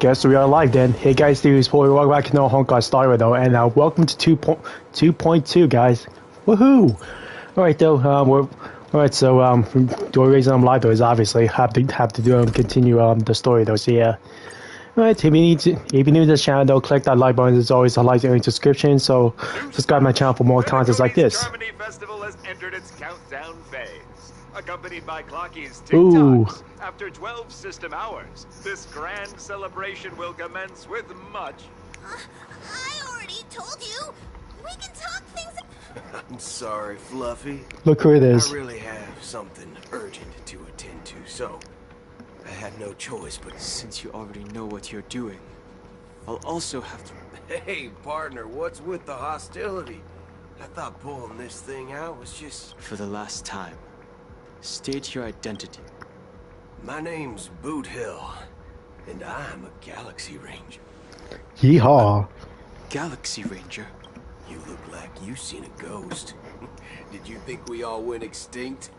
Guess we are live then. Hey guys, this is welcome back to No Honkai Star Though, and welcome to 2.2, guys. Woohoo! Alright though, the only reason I'm live though is obviously have to do continue the story though. So yeah. Alright, if you're new to this channel though, click that like button. There's always a like in the description, so subscribe to my channel for more content like this. Harmony Festival has entered its countdown phase, accompanied by Clocky's TikToks. After 12 system hours, this grand celebration will commence with much. I already told you. We can talk things. I'm sorry, Fluffy. Look who it is. I really have something urgent to attend to, so I had no choice but... Since you already know what you're doing, I'll also have to... Hey, partner, what's with the hostility? I thought pulling this thing out was just... For the last time, state your identity. My name's Boot Hill, and I'm a Galaxy Ranger. Yeehaw. Galaxy Ranger? You look like you seen a ghost. Did you think we all went extinct?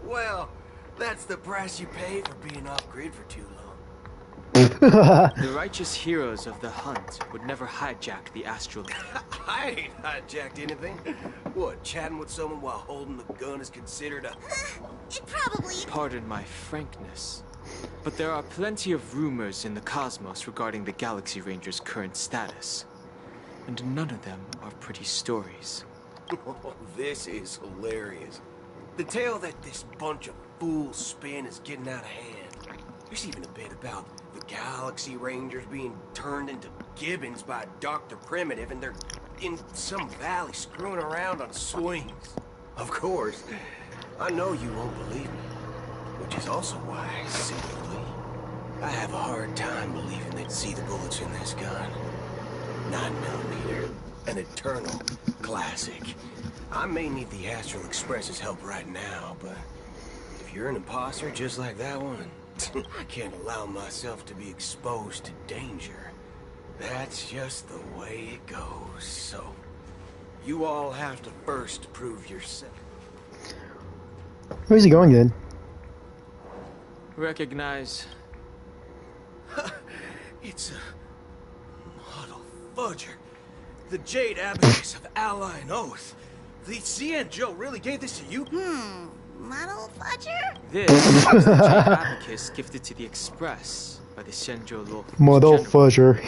Well, that's the price you pay for being off-grid for too long. The righteous heroes of the hunt would never hijack the astral. I ain't hijacked anything. What, chatting with someone while holding the gun is considered a... It probably... Pardon my frankness, but there are plenty of rumors in the cosmos regarding the Galaxy Ranger's current status. And none of them are pretty stories. Oh, this is hilarious. The tale that this bunch of fools spin is getting out of hand. There's even a bit about the Galaxy Rangers being turned into gibbons by Dr. Primitive, and they're in some valley screwing around on swings. Of course, I know you won't believe me, which is also why, secretly, I have a hard time believing they'd see the bullets in this gun. 9mm, an eternal classic. I may need the Astral Express's help right now, but if you're an imposter just like that one, I can't allow myself to be exposed to danger. That's just the way it goes, so you all have to first prove yourself. Where's he going then? Recognize. It's a model fudger. The Jade Abacus of Ally and Oath. The CN Joe really gave this to you? Model fudger? This is the Jade Abacus gifted to the Express by the Shenzhou Law. Model fudger.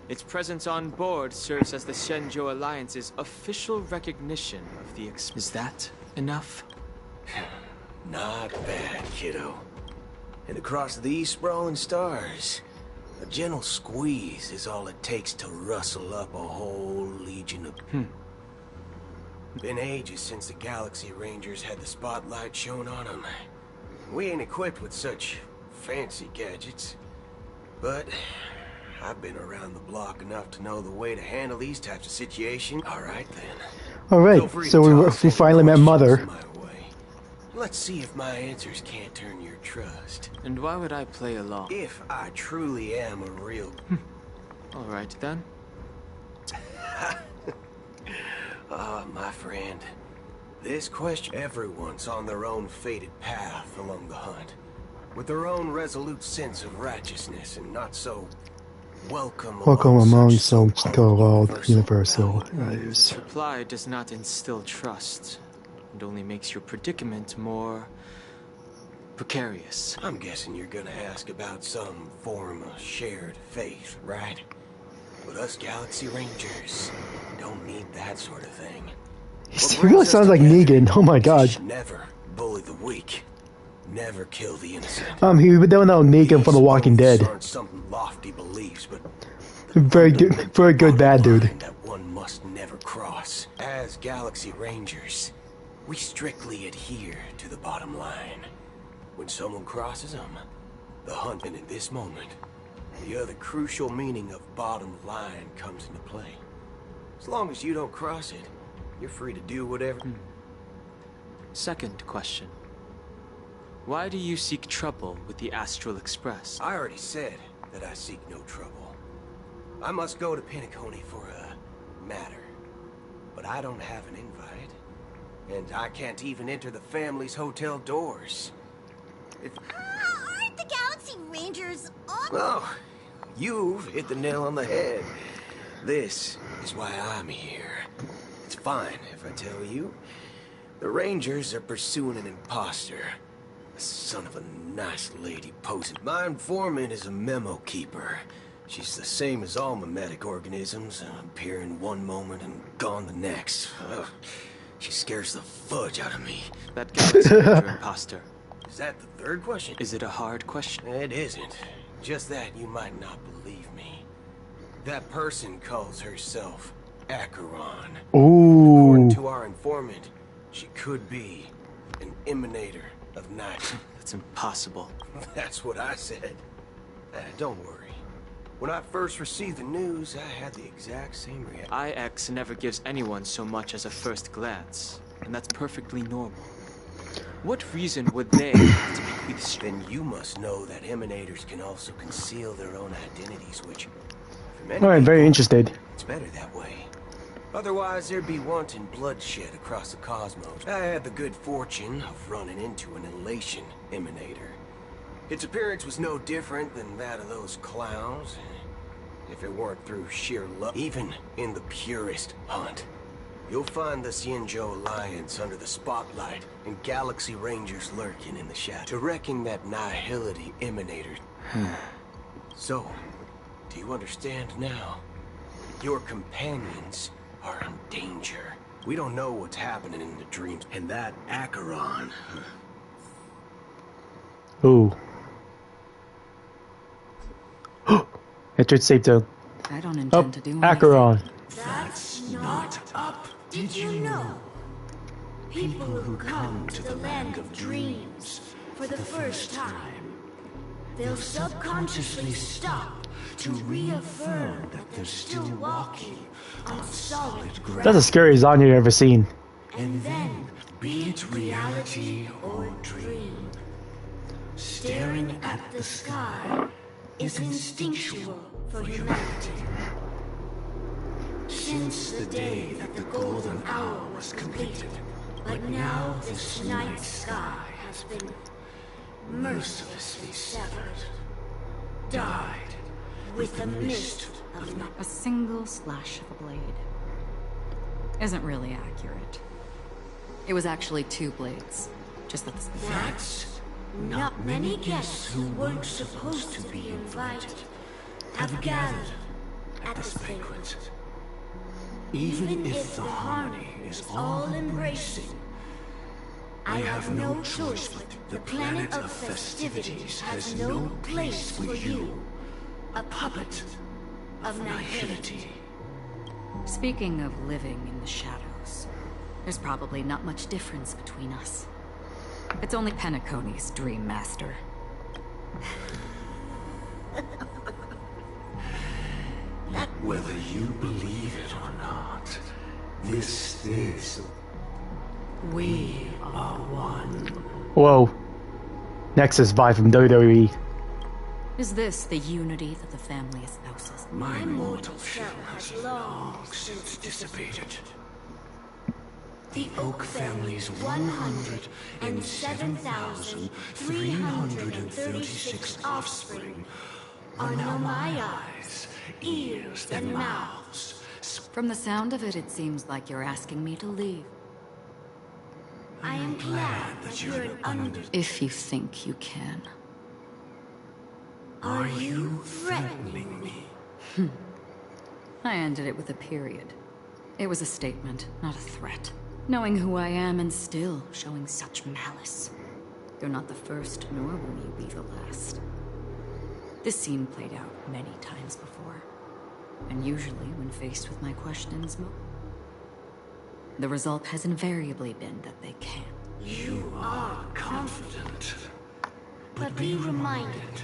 Its presence on board serves as the Shenzhou Alliance's official recognition of the Express. Is that enough? Not bad, kiddo. And across these sprawling stars, a gentle squeeze is all it takes to rustle up a whole legion of... Been ages since the Galaxy Rangers had the spotlight shown on them. We ain't equipped with such fancy gadgets. But I've been around the block enough to know the way to handle these types of situations. Alright then. Alright, so we finally met Mother. Let's see if my answers can't turn your trust. And why would I play along? If I truly am a real... Alright then. My friend. This question... Everyone's on their own fated path along the hunt. With their own resolute sense of righteousness and not so... Welcome among so-called universal values. Reply does not instill trust. It only makes your predicament more... precarious. I'm guessing you're gonna ask about some form of shared faith, right? But us Galaxy Rangers don't need that sort of thing. He really sounds like Negan. Oh my god. Never bully the weak. Never kill the innocent. We don't know Negan from The Walking Dead. Aren't some lofty beliefs, but very good bad dude. That one must never cross. As Galaxy Rangers, we strictly adhere to the bottom line. When someone crosses them, the hunt, and in this moment, the other crucial meaning of bottom line comes into play. As long as you don't cross it, you're free to do whatever. Second question. Why do you seek trouble with the Astral Express? I already said that I seek no trouble. I must go to Penacony for a matter. But I don't have an invite. And I can't even enter the family's hotel doors. Aren't the Galaxy Rangers are... Oh, you've hit the nail on the head. This is why I'm here. It's fine if I tell you. The Rangers are pursuing an imposter. A son of a nice lady posted. My informant is a memo keeper. She's the same as all mimetic organisms, appearing one moment and gone the next. Ugh. She scares the fudge out of me. That Galaxy Ranger imposter. Is that the third question? Is it a hard question? It isn't. Just that you might not believe me. That person calls herself Acheron. Ooh. According to our informant, she could be an emanator of night. That's impossible. That's what I said. Don't worry. When I first received the news, I had the exact same reaction. IX never gives anyone so much as a first glance, and that's perfectly normal. What reason would they have to bequeath? Then you must know that emanators can also conceal their own identities, which... for many All right, very people, interested. it's better that way. Otherwise, there'd be wanton bloodshed across the cosmos. I had the good fortune of running into an elation emanator. Its appearance was no different than that of those clowns, if it weren't through sheer luck. Even in the purest hunt, you'll find the Xianzhou Alliance under the spotlight and Galaxy Rangers lurking in the shadow, directing that nihility emanator. So, do you understand now? Your companions are in danger. We don't know what's happening in the dreams, and that Acheron... Ooh. Entered safe zone. I don't intend to do anything. Acheron. That's not up. Did you know? People who come to the land of dreams for the first time, they'll subconsciously stop to reaffirm that they're still walking on solid ground. That's the scariest zombie I've ever seen. And then, be it reality or dream, staring at the sky is instinctual for humanity. Since the day that the golden hour was completed, but now this night sky has been mercilessly severed, dyed with the mist of night. A single slash of a blade isn't really accurate. It was actually 2 blades, just that the That's not many guests who weren't supposed to be invited have gathered at this banquet. Even if the harmony is all-embracing, I have no choice but the planet of festivities has no place for you, a puppet of nihility. Speaking of living in the shadows, there's probably not much difference between us. It's only Penacony's dream master. Whether you believe it or not, this is... We are one. Whoa. Nexus vibe from WWE. Is this the unity that the family espouses? My mortal shell has long since dissipated. The Oak family's 107,336 offspring are now my eyes, ears, and mouths. From the sound of it, it seems like you're asking me to leave. I am glad that you're an under... If you think you can. Are you threatening me? I ended it with a period. It was a statement, not a threat. Knowing who I am and still showing such malice. You're not the first, nor will you be the last. This scene played out many times before. And usually when faced with my questions, the result has invariably been that they can't. You are confident. But be reminded,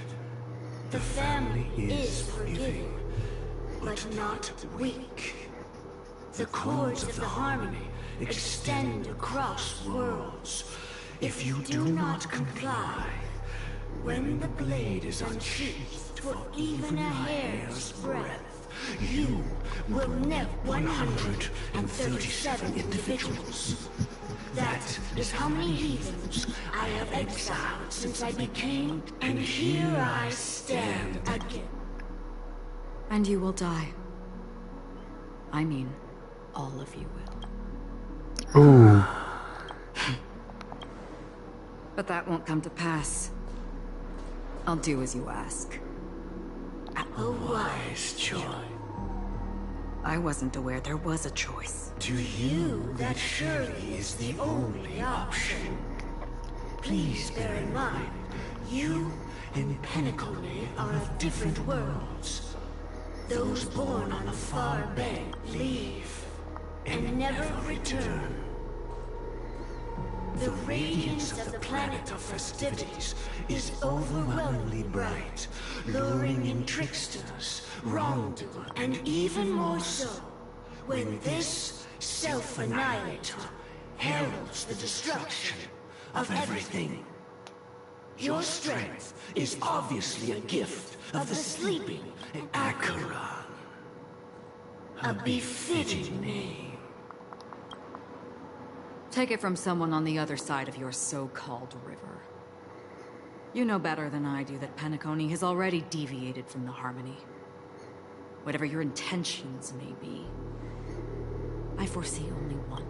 the family is forgiving, but not weak. The cords of the harmony extend across worlds. If you do not comply, when the blade is unsheathed for even a hair's breadth, you will never 137 individuals. That is how many heathens I have exiled since I became, and here I stand again. And you will die. I mean, all of you will. Ooh. But that won't come to pass. I'll do as you ask. A wise choice. I wasn't aware there was a choice. To you, that surely is the only option. Please bear in mind, you and Penacony are of different worlds. Those born on the far bank leave and never return. The radiance of the planet of festivities is overwhelmingly bright, luring in tricksters, wrongdoers, and even more so when this self-annihilator heralds the destruction of everything. Your strength is obviously a gift of the sleeping Acheron. A befitting name. Take it from someone on the other side of your so-called river. You know better than I do that Penacony has already deviated from the Harmony. Whatever your intentions may be, I foresee only one.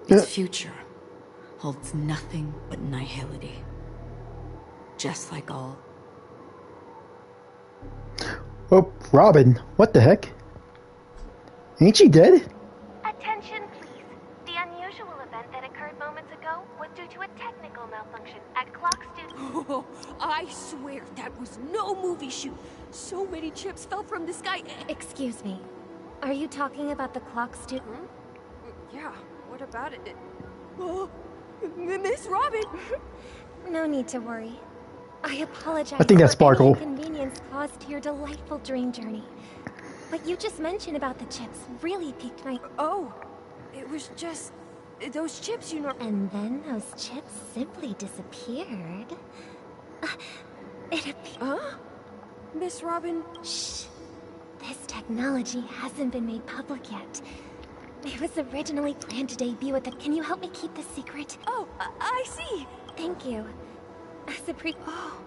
Its future holds nothing but nihility. Just like all. Oh, Robin, what the heck? Ain't she dead? Attention, please. The unusual event that occurred moments ago was due to a technical malfunction at Clock Studio. Oh, I swear that was no movie shoot. So many chips fell from the sky. Excuse me. Are you talking about the Clock Studio? Yeah, what about it? Oh, Miss Robin! No need to worry. I apologize I think that's for any Sparkle. inconvenience caused to your delightful dream journey. What you just mentioned about the chips really piqued my... Oh, it was just... those chips, you know... And then those chips simply disappeared. It appeared... Huh? Miss Robin? Shh. This technology hasn't been made public yet. It was originally planned to debut at the... Can you help me keep this secret? Oh, I see. Thank you. As a pre... Oh.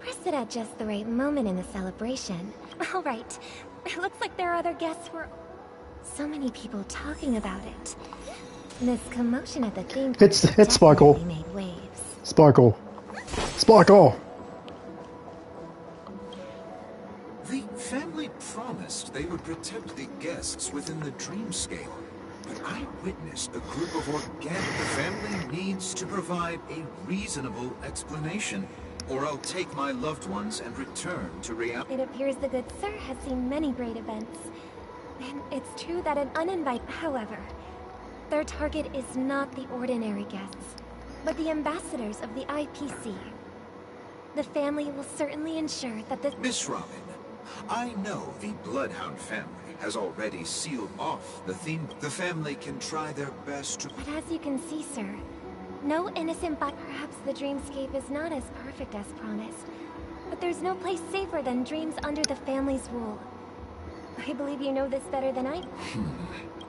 Pressed it at just the right moment in the celebration. All right. It looks like there are other guests for... So many people talking about it. This commotion at the theme park It's Sparkle. definitely made waves. Sparkle. Sparkle! The family promised they would protect the guests within the dreamscape. But I witnessed a group of organic... The family needs to provide a reasonable explanation, or I'll take my loved ones and return to reality. It appears the good sir has seen many great events. And it's true that an uninvited... However, their target is not the ordinary guests, but the ambassadors of the IPC. The family will certainly ensure that this... Miss Robin, I know the Bloodhound family has already sealed off the theme. The family can try their best to... But as you can see, sir, no innocent but perhaps the dreamscape is not as perfect as promised. But there's no place safer than dreams under the family's rule. I believe you know this better than I...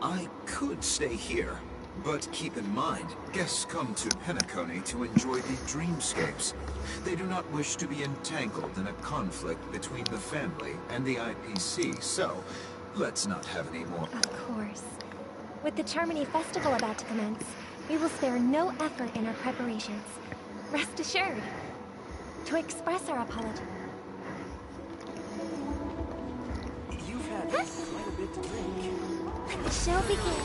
I could stay here, but keep in mind, guests come to Penacony to enjoy the dreamscapes. They do not wish to be entangled in a conflict between the family and the IPC, so let's not have any more... Of course. With the Charmony Festival about to commence, we will spare no effort in our preparations. Rest assured. To express our apology... You've had quite a bit to drink. Let the show begin.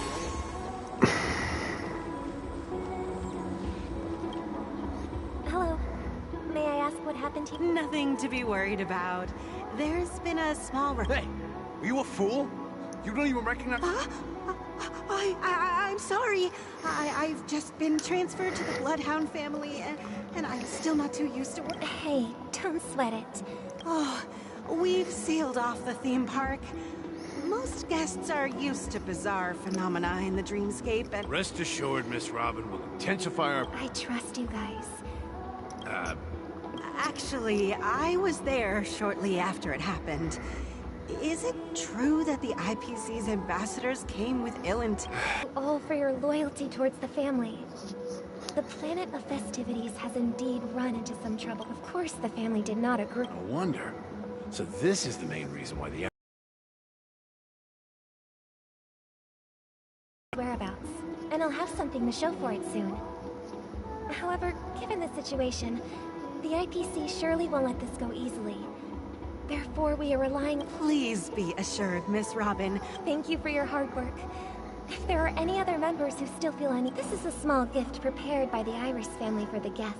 Hello. May I ask what happened to you? Nothing to be worried about. There's been a small... Hey, are you a fool? You don't even recognize... I'm sorry. I've just been transferred to the Bloodhound family, and I'm still not too used to work. Hey, don't sweat it. Oh, we've sealed off the theme park. Most guests are used to bizarre phenomena in the dreamscape, and... Rest assured, Miss Robin, will intensify our... I trust you guys. Actually, I was there shortly after it happened. Is it true that the IPC's ambassadors came with ill intent? All for your loyalty towards the family. The planet of festivities has indeed run into some trouble. Of course, the family did not agree. No wonder. So this is the main reason why the Whereabouts, and I'll have something to show for it soon. However, given the situation, the IPC surely won't let this go easily. Therefore, we are relying... Please be assured, Miss Robin. Thank you for your hard work. If there are any other members who still feel any... This is a small gift prepared by the Iris family for the guests.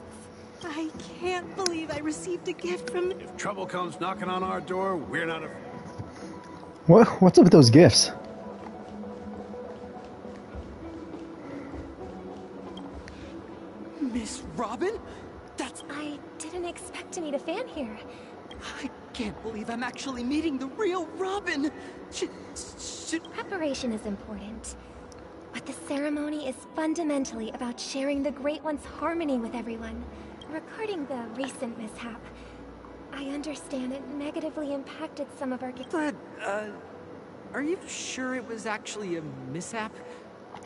I can't believe I received a gift from... If trouble comes knocking on our door, we're not a... What's up with those gifts? Miss Robin? That's... I didn't expect to meet a fan here. I can't believe I'm actually meeting the real Robin! Preparation is important. But the ceremony is fundamentally about sharing the Great One's harmony with everyone. Regarding the recent mishap, I understand it negatively impacted some of our... But, are you sure it was actually a mishap?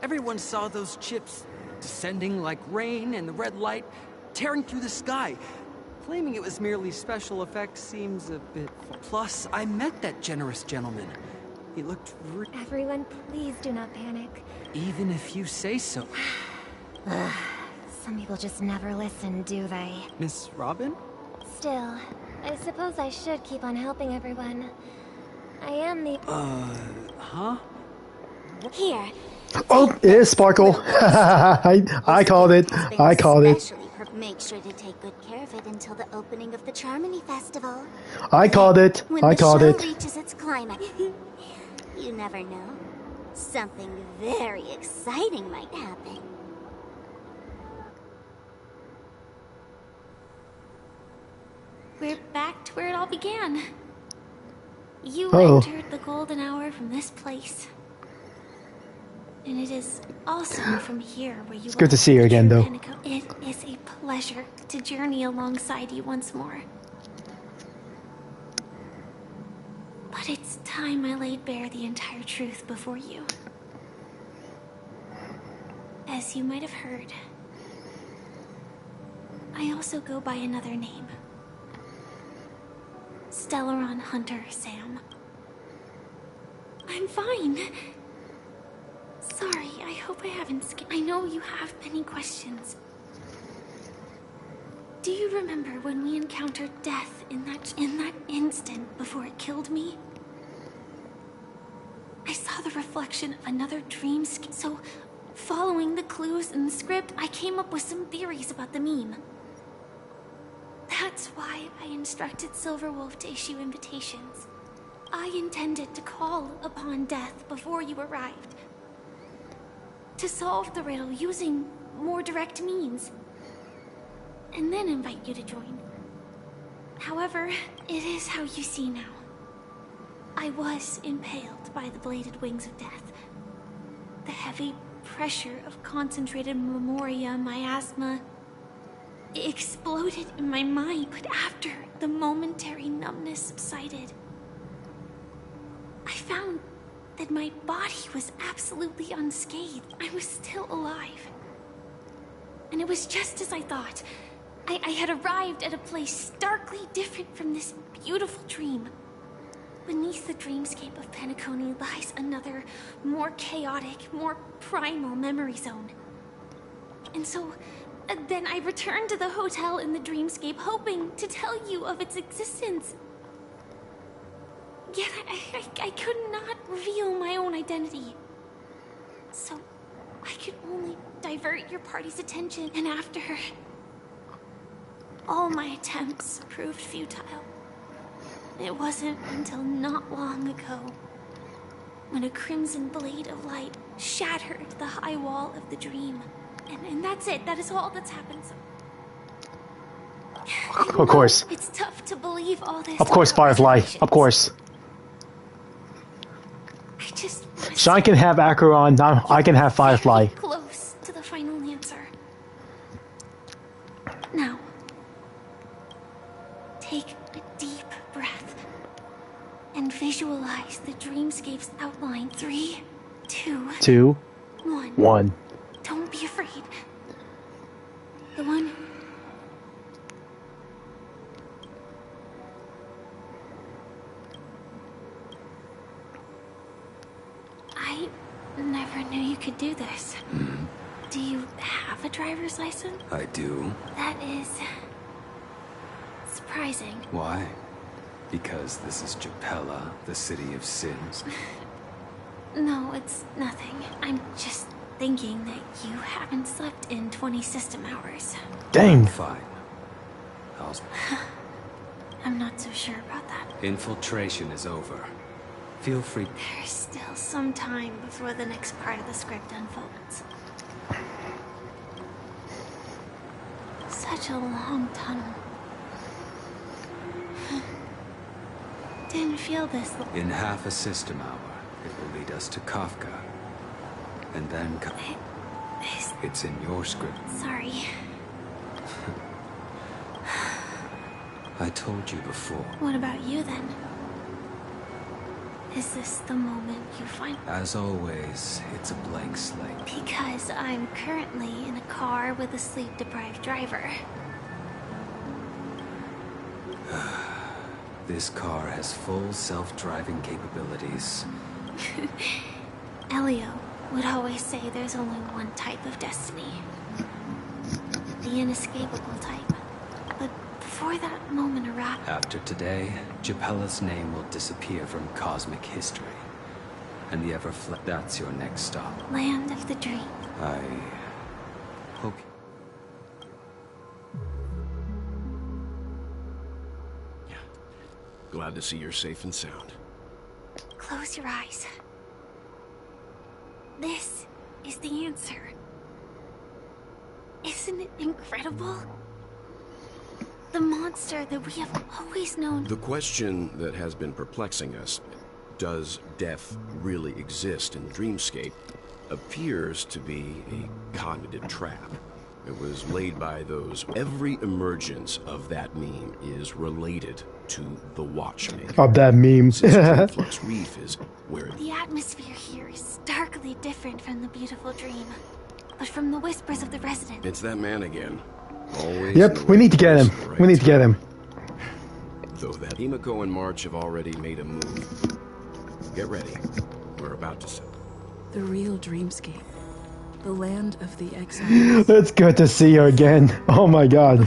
Everyone saw those chips descending like rain and the red light tearing through the sky. Claiming it was merely special effects seems a bit... Plus, I met that generous gentleman. He looked... Everyone, please do not panic. Even if you say so. Some people just never listen, do they? Miss Robin? Still, I suppose I should keep on helping everyone. I am the... Huh? Here. Oh, it is Sparkle. I called it. I called it. Make sure to take good care of it until the opening of the Charmony Festival. I called it. I called it. When the show reaches its climax, you never know. Something very exciting might happen. We're back to where it all began. You Uh-oh. entered the golden hour from this place. And it is also from here where you... It's good to see you again, though. It is a pleasure to journey alongside you once more. But it's time I laid bare the entire truth before you. As you might have heard, I also go by another name. Stellaron Hunter Sam. I'm fine. Sorry, I hope I haven't I know you have many questions. Do you remember when we encountered death in that instant before it killed me? I saw the reflection of another dream so following the clues in the script, I came up with some theories about the meme. That's why I instructed Silverwolf to issue invitations. I intended to call upon death before you arrived. To solve the riddle using more direct means. And then invite you to join. However, it is how you see now. I was impaled by the bladed wings of death. The heavy pressure of concentrated memoria, miasma, exploded in my mind, but after the momentary numbness subsided, I found that my body was absolutely unscathed. I was still alive. And it was just as I thought. I had arrived at a place starkly different from this beautiful dream. Beneath the dreamscape of Penacony lies another, more chaotic, more primal memory zone. And so, then I returned to the hotel in the dreamscape, hoping to tell you of its existence. Yet I could not reveal my own identity. So, I could only divert your party's attention, and after... all my attempts proved futile. It wasn't until not long ago when a crimson blade of light shattered the high wall of the dream. And that's it. That is all that's happened. So... Of course. It's tough to believe all this. Of course, Firefly. Of course. I just... Sean can have Acheron, I can have Firefly. Close to the final answer. Now, take a deep breath and visualize the dreamscape's outline. 3, 2, 2, 1. 1. Don't be afraid. The one... I never knew you could do this. Do you have a driver's license? I do. That is... surprising. Why? Because this is Japella, the city of sins? No, it's nothing. I'm just thinking that you haven't slept in 20 system hours. Dang. Fine. I'm not so sure about that. Infiltration is over. Feel free. There's still some time before the next part of the script unfolds. Such a long tunnel. Didn't feel this. In half a system hour, it will lead us to Kafka. And then... It's in your script. Sorry. I told you before. What about you then? Is this the moment you find... As always, it's a blank slate. Because I'm currently in a car with a sleep-deprived driver. This car has full self-driving capabilities. Elio would always say there's only one type of destiny. The inescapable type. But before that moment arrived... After today, Japella's name will disappear from cosmic history. And the that's your next stop. Land of the Dream. I... hope... Glad to see you're safe and sound. Close your eyes. This is the answer. Isn't it incredible? The monster that we have always known. The question that has been perplexing us, does death really exist in the dreamscape, appears to be a cognitive trap. It was laid by those. Every emergence of that meme is related to the Watchmaker. Of that meme. Flux Reef is where the atmosphere here is starkly different from the beautiful dream, but from the whispers of the resident. It's that man again. Always. Yep, we need to get him. Right, we need to get him. Though that Himiko and March have already made a move. Get ready. We're about to set. The real dreamscape. The land of the exiles. It's good to see you again. Oh my god.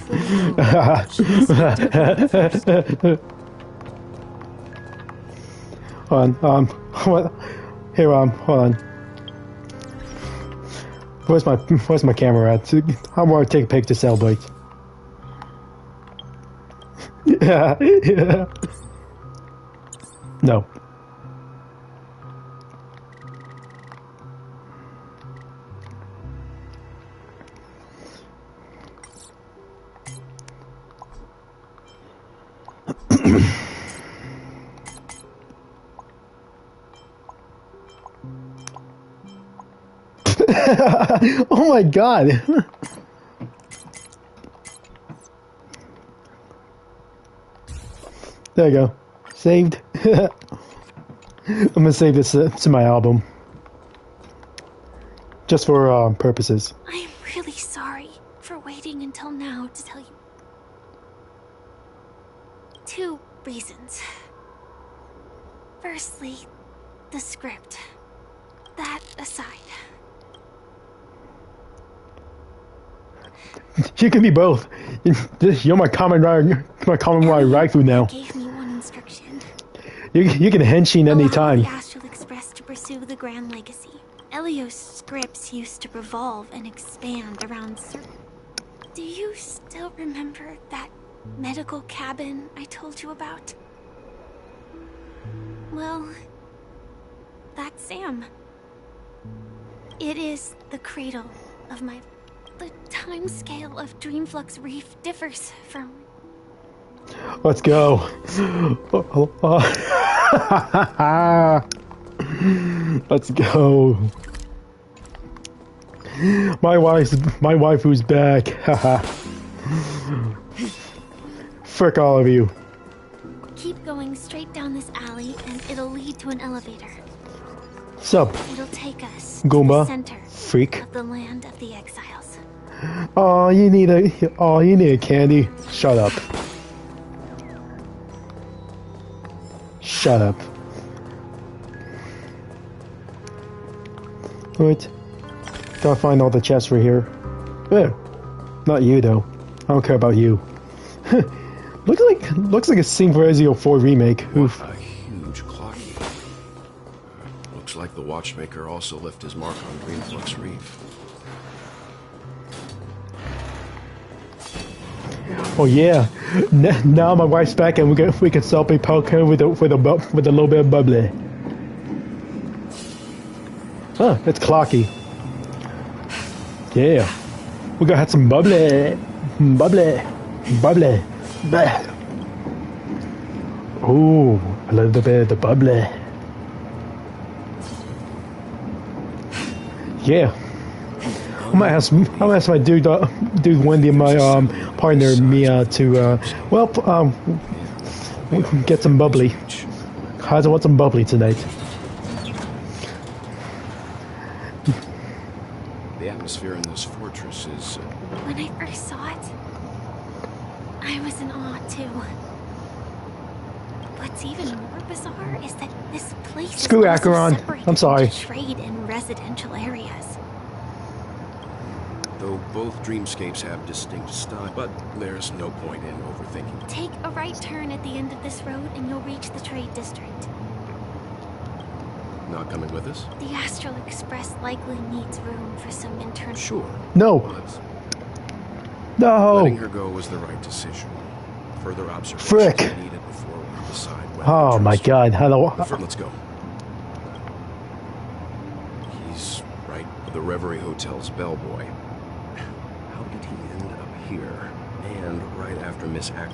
Hold on, what? Here, hold on. Where's my camera at? I want to take a pic to celebrate. Yeah. No. Oh my god. There you go. Saved. I'm gonna save this to my album. Just for purposes. I'm really sorry for waiting until now to tell you. 2 reasons. Firstly, the script. That aside. You can be both. You're my common rifle now. Gave me one instruction. You can henshin anytime. The Astral Express to pursue the Grand Legacy. Elio's scripts used to revolve and expand around certain... Do you still remember that medical cabin I told you about? Well, that's Sam. It is the cradle of my... The time scale of Dreamflux Reef differs from... Let's go. Let's go. My wife who's back. Frick all of you. Keep going straight down this alley and it'll lead to an elevator. Sup? It'll take us Goomba. to the center Freak. of the land of the exiles. Oh, you need a candy. Shut up. Shut up. Wait. Gotta find all the chests for here. Yeah. Not you though. I don't care about you. looks like a scene for Resident 4 remake. Oof. What a huge clocky. Looks like the watchmaker also left his mark on Dreamflux Reef. Oh yeah. Now my wife's back and we can celebrate Pelican with a little bit of bubbly. Huh, it's clocky. Yeah. We're gonna have some bubbly. Bubbly. Bubbly. Bleh. Ooh, a little bit of the bubbly. Yeah. I'm gonna ask my dude Wendy and my partner Mia to get some bubbly. I want some bubbly tonight. The atmosphere in this fortress is... When I first saw it, I was in awe too. What's even more bizarre is that this place Screw is also Acheron. separated I'm sorry. into trade and residential areas. Though both dreamscapes have distinct style, but there's no point in overthinking. Take a right turn at the end of this road and you'll reach the trade district. Not coming with us? The Astral Express likely needs room for some internal... Sure. No. But no. letting her go was the right decision. Further observation Frick. is needed before we decide whether Oh to my trust her. god. Hello. Let's go. He's right. The Reverie Hotel's bellboy. How did he end up here? And right after Miss Ack.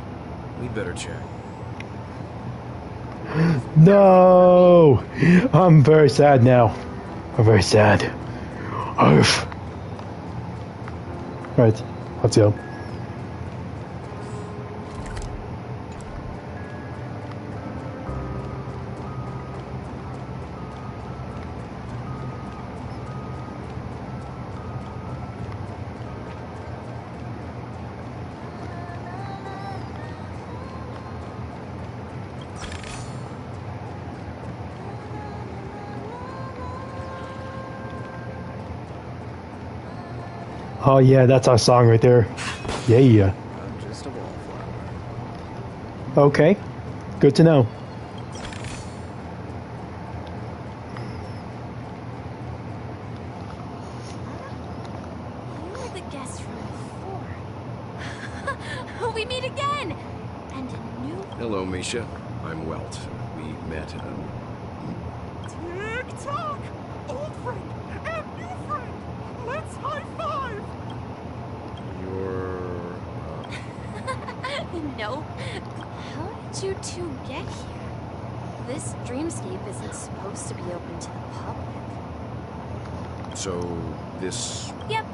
We'd better check. No. I'm very sad now. I'm very sad. Oof. Right. Let's go. Oh yeah, that's our song right there. Yeah. I'm just a wallflower. Okay. Good to know. You were the guest from before. We meet again! And a new... Hello, Misha. I'm Welt. We met, Tick-tock! Old friend and new friend! Let's high-five! You're... No. How did you two get here? This dreamscape isn't supposed to be open to the public. So, this... Yep.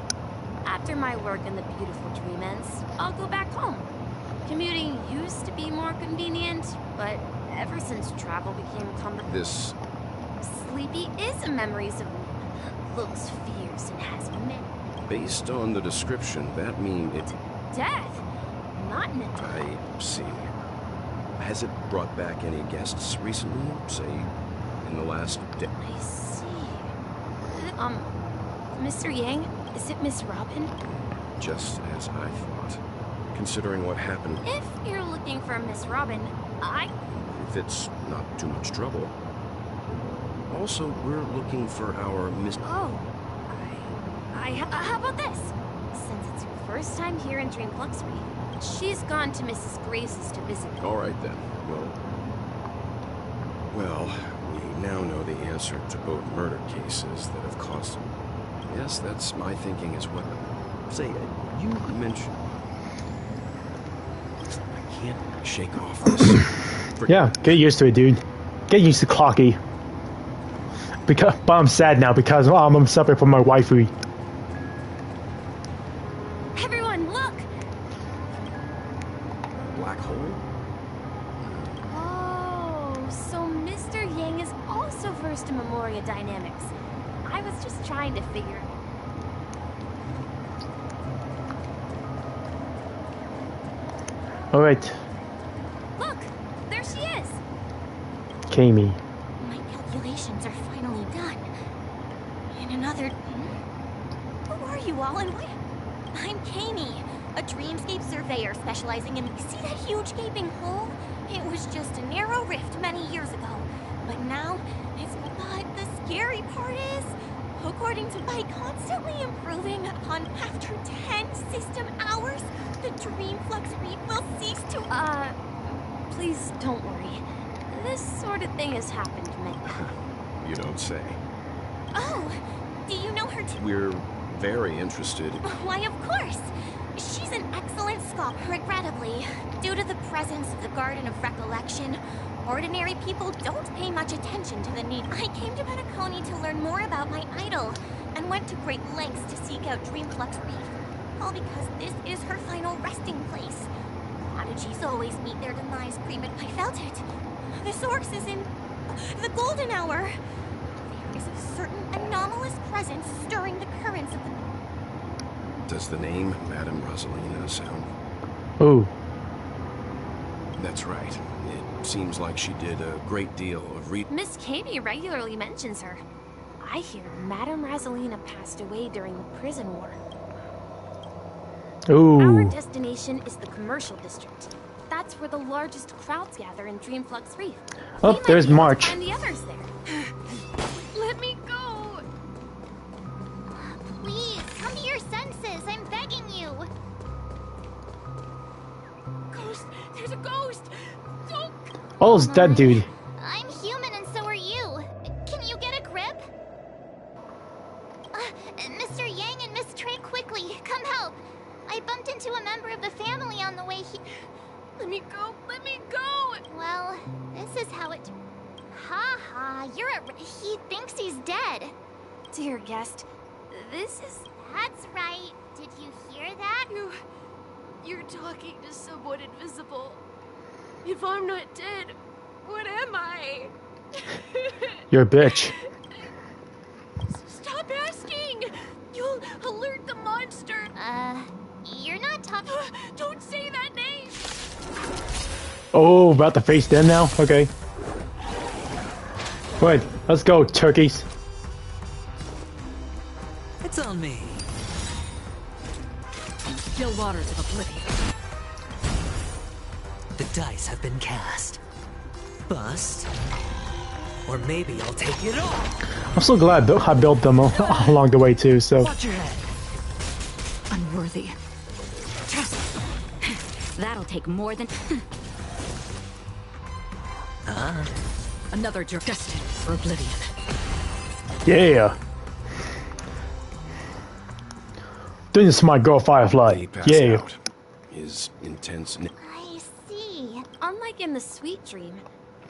After my work in the beautiful dream ends, I'll go back home. Commuting used to be more convenient, but ever since travel became cumbersome... This... Sleepy is a memories of... looks fierce and has many... Based on the description, that means it's... Death! Not in a... I see. Has it brought back any guests recently? Say, in the last day? I see. Mr. Yang, is it Miss Robin? Just as I thought. Considering what happened... If you're looking for Miss Robin, If it's not too much trouble. Also, we're looking for our Miss... Oh. How about this? Since it's your first time here in Dreamflux Reef, she's gone to Mrs. Grace's to visit. All right, then. Well, we now know the answer to both murder cases that have caused them. Yes, that's my thinking as well. Say, you mentioned... I can't shake off this... Yeah, get used to it, dude. Get used to Clocky. But I'm sad now because I'm separate from my waifu. Everyone, look! Black hole? Oh, so Mr. Yang is also versed in Memoria dynamics. I was just trying to figure... All right. Look, there she is. Kami. My calculations are finally done. In another... Who are you all and what? I'm Kami, a dreamscape surveyor specializing in... See that huge gaping hole? It was just a narrow rift many years ago. But now, it's... But the scary part is... According to by constantly improving upon after 10 system hours, the Dreamflux Reef will cease to... Please don't worry. This sort of thing has happened many... You don't say. Oh! Do you know her too? We're very interested. Why, of course! She's an excellent scholar, regrettably. Due to the presence of the Garden of Recollection, ordinary people don't pay much attention to the need. I came to Penacony to learn more about my idol, and went to great lengths to seek out Dreamflux Reef. All because this is her final resting place. Prodigies always meet their demise prematurely. I felt it. The source is in the golden hour. There is a certain anomalous presence stirring the currents of the... Does the name Madame Rosalina sound? Oh. That's right. It seems like she did a great deal of Miss Kami regularly mentions her. I hear Madame Rosalina passed away during the prison war. Ooh. Our destination is the commercial district. That's where the largest crowds gather in Dreamflux Reef. Oh, there's March. And the others there. Let me go. Please, come to your senses. I'm begging you. Ghost! There's a ghost! Don't... Oh, it's that dude. I'm human and so are you. Can you get a grip? Mr. Yang and Miss Trey, quickly, come help. I bumped into a member of the family on the way here. Let me go! Let me go! Well, this is how it... Ha ha, you're a... He thinks he's dead. Dear guest, this is... That's right. Did you hear that? You're talking to someone invisible. If I'm not dead, what am I? You're a bitch. Stop asking! You'll alert the monster! You're not talking... Don't say that name! Oh, about to face them now? Okay. Right, let's go, turkeys. It's on me. Still waters of oblivion. The dice have been cast. Bust. Or maybe I'll take it all. I'm so glad I built them along the way too, so... Watch your head. Unworthy. That'll take more than... Another jerk destined for oblivion. Yeah. Doing this to my girl Firefly. Yeah. His intense... I see. Unlike in the Sweet Dream,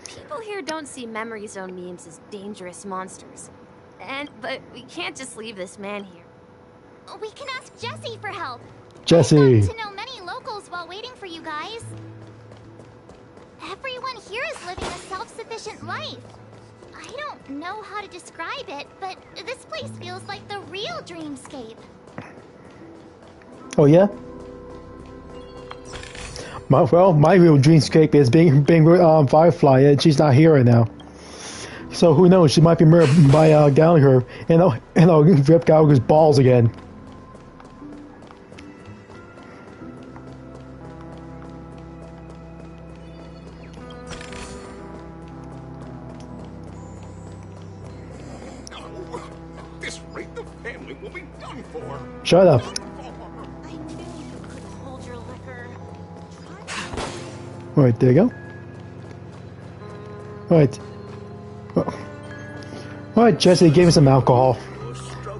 people here don't see memory zone memes as dangerous monsters. But we can't just leave this man here. We can ask Jesse for help. Jesse. I've gotten to know many locals while waiting for you guys. Everyone here is living a self-sufficient life. I don't know how to describe it, but this place feels like the real dreamscape. Oh yeah? My real dreamscape is being Firefly, and she's not here right now. So who knows? She might be murdered by Gallagher, and I'll rip Gallagher's balls again. This rate the family will be done for. Shut up. I knew you could hold your liquor. Alright, there you go. Alright. Alright, Jesse, give me some alcohol.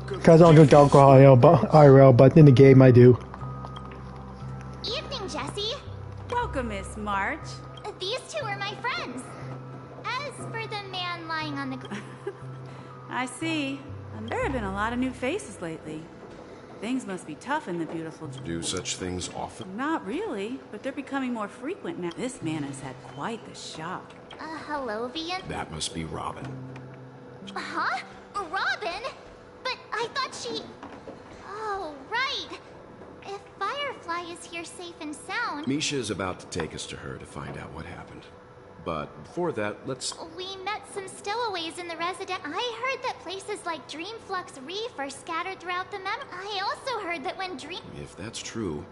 Because I don't drink alcohol, IRL, but in the game I do. Evening, Jesse. Welcome, Miss March. These two are my friends. As for the man lying on the... I see. And there have been a lot of new faces lately. Things must be tough in the beautiful... Do such things often? Not really, but they're becoming more frequent now. This man has had quite the shock. Hello, Vian? That must be Robin. Huh? Robin? But I thought she... Oh, right. If Firefly is here safe and sound... Misha is about to take us to her to find out what happened. But before that, let's... We met some stowaways in the resident... I heard that places like Dreamflux Reef are scattered throughout the map. I also heard that when If that's true...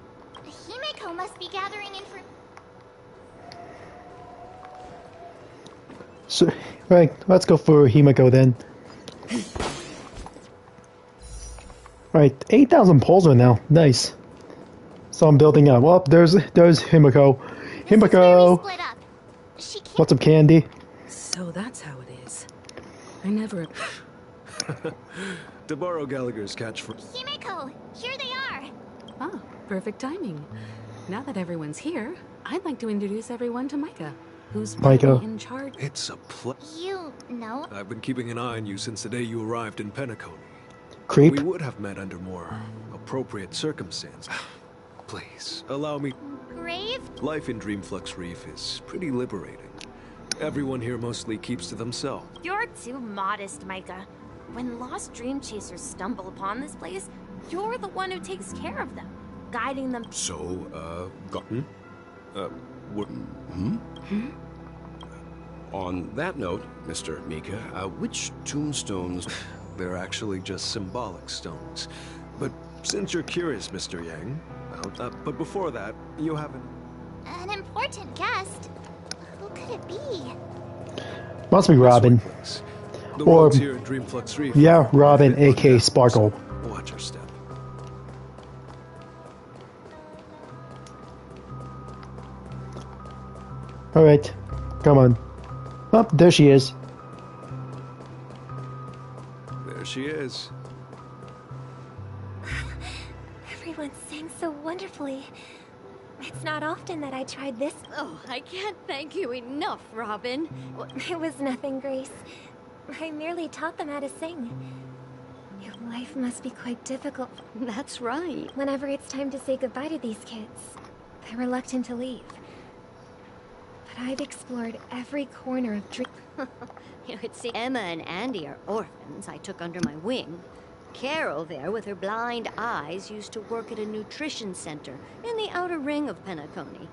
Himeko must be gathering information... So, right, let's go for Himeko then. Right, 8,000 poles right now. Nice. So I'm building up. Well, there's Himeko. Himeko! What's up, Candy? So that's how it is. I never... To borrow Gallagher's catchphrase. Himeko! Here they are! Ah, perfect timing. Now that everyone's here, I'd like to introduce everyone to Micah, who's Micah in charge. It's a You know? I've been keeping an eye on you since the day you arrived in Penacony. Creep. We would have met under more appropriate circumstances. Please, allow me... Grave? Life in Dreamflux Reef is pretty liberating. Everyone here mostly keeps to themselves. You're too modest, Micah. When lost dream chasers stumble upon this place, you're the one who takes care of them, guiding them... So, what? On that note, Mr. Mika, which tombstones... They're actually just symbolic stones. But since you're curious, Mr. Yang... but before that, you haven't... An important guest? Who could it be? Must be Robin. The Or, roads here in Dreamflux Reef... yeah, Robin, aka Sparkle. Watch your step. Alright, come on. Oh, there she is. There she is. Everyone sang so wonderfully. It's not often that I tried this. Oh, I can't thank you enough, Robin. It was nothing, Grace. I merely taught them how to sing. Your life must be quite difficult. That's right. Whenever it's time to say goodbye to these kids, they're reluctant to leave. But I've explored every corner of Dream. It's Emma and Andy are orphans I took under my wing. Carol there, with her blind eyes, used to work at a nutrition center in the outer ring of Penacony.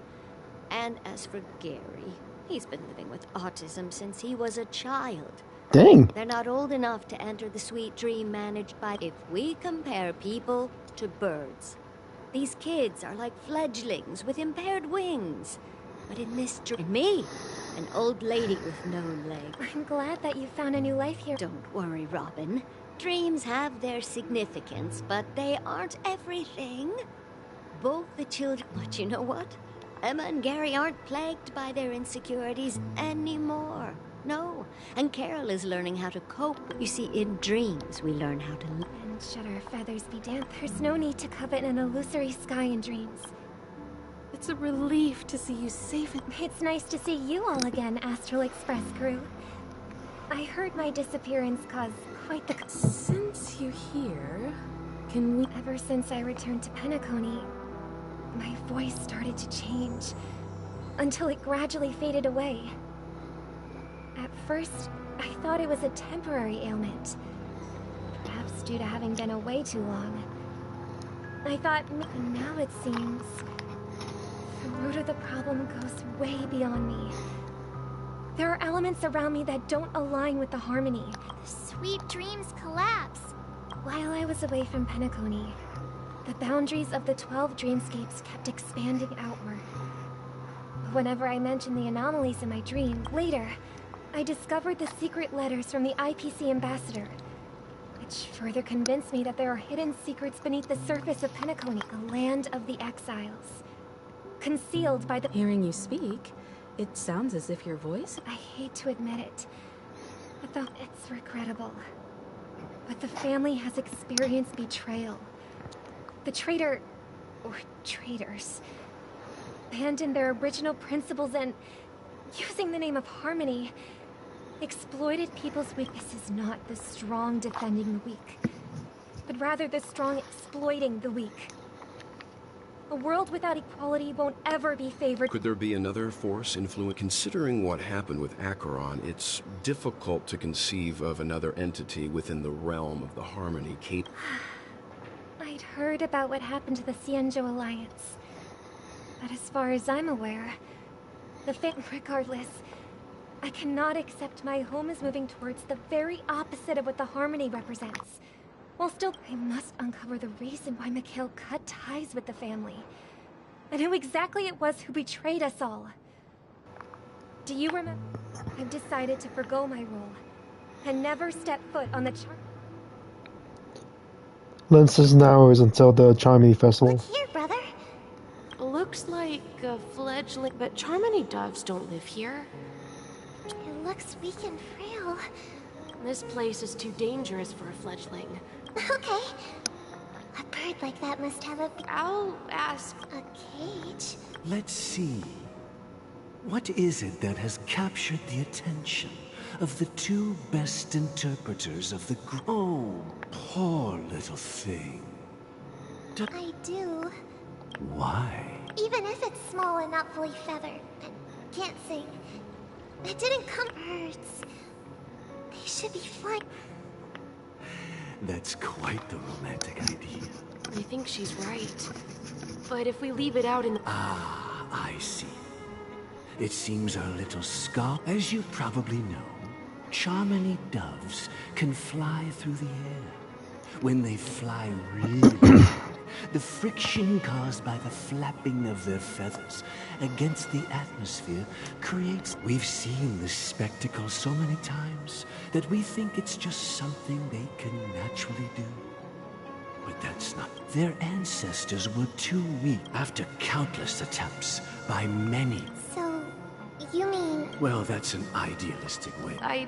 And as for Gary, he's been living with autism since he was a child. Dang. They're not old enough to enter the sweet dream managed by... If we compare people to birds, these kids are like fledglings with impaired wings. But in this dream... Me, an old lady with no legs. I'm glad that you found a new life here. Don't worry, Robin. Dreams have their significance, but they aren't everything. Both the children... But you know what? Emma and Gary aren't plagued by their insecurities anymore. No. And Carol is learning how to cope. You see, in dreams, we learn how to... And should our feathers be damp, there's no need to covet an illusory sky in dreams. It's a relief to see you safe and... It's nice to see you all again, Astral Express crew. I heard my disappearance caused quite the... Since you're here, can we... Ever since I returned to Penacony, my voice started to change, until it gradually faded away. At first, I thought it was a temporary ailment, perhaps due to having been away too long. I thought, and now it seems, the root of the problem goes way beyond me. There are elements around me that don't align with the harmony. The sweet dreams collapse. While I was away from Penacony, the boundaries of the 12 dreamscapes kept expanding outward. Whenever I mentioned the anomalies in my dream, later, I discovered the secret letters from the IPC ambassador, which further convinced me that there are hidden secrets beneath the surface of Penacony, the land of the exiles. Concealed by the... Hearing you speak, it sounds as if your voice... I hate to admit it, but though it's regrettable. But the family has experienced betrayal. The traitor... or traitors... abandoned their original principles and, using the name of harmony, exploited people's weak. This is not the strong defending the weak, but rather the strong exploiting the weak. A world without equality won't ever be favored. Could there be another force influence? Considering what happened with Acheron, it's difficult to conceive of another entity within the realm of the Harmony Cape. I'd heard about what happened to the Cienjo Alliance. But as far as I'm aware, regardless, I cannot accept my home is moving towards the very opposite of what the Harmony represents. While still, I must uncover the reason why Mikhail cut ties with the family. And who exactly it was who betrayed us all. Do you remember? I've decided to forgo my role and never step foot on the Lenses now is until the Charmony Festival. Look here, brother. Looks like a fledgling, but Charmony doves don't live here. It looks weak and frail. This place is too dangerous for a fledgling. Okay. A bird like that must have a... I'll ask... A cage? Let's see. What is it that has captured the attention of the two best interpreters of the group? Oh, poor little thing. I do. Why? Even if it's small and not fully feathered, and can't sing. It didn't come birds. They should be flying. That's quite the romantic idea. I think she's right. But if we leave it out in the... Ah, I see. It seems our little scout, as you probably know, Charmony doves can fly through the air. When they fly really hard, the friction caused by the flapping of their feathers against the atmosphere creates... We've seen this spectacle so many times that we think it's just something they can naturally do. But that's not... Their ancestors were too weak after countless attempts by many. So, you mean... Well, that's an idealistic way.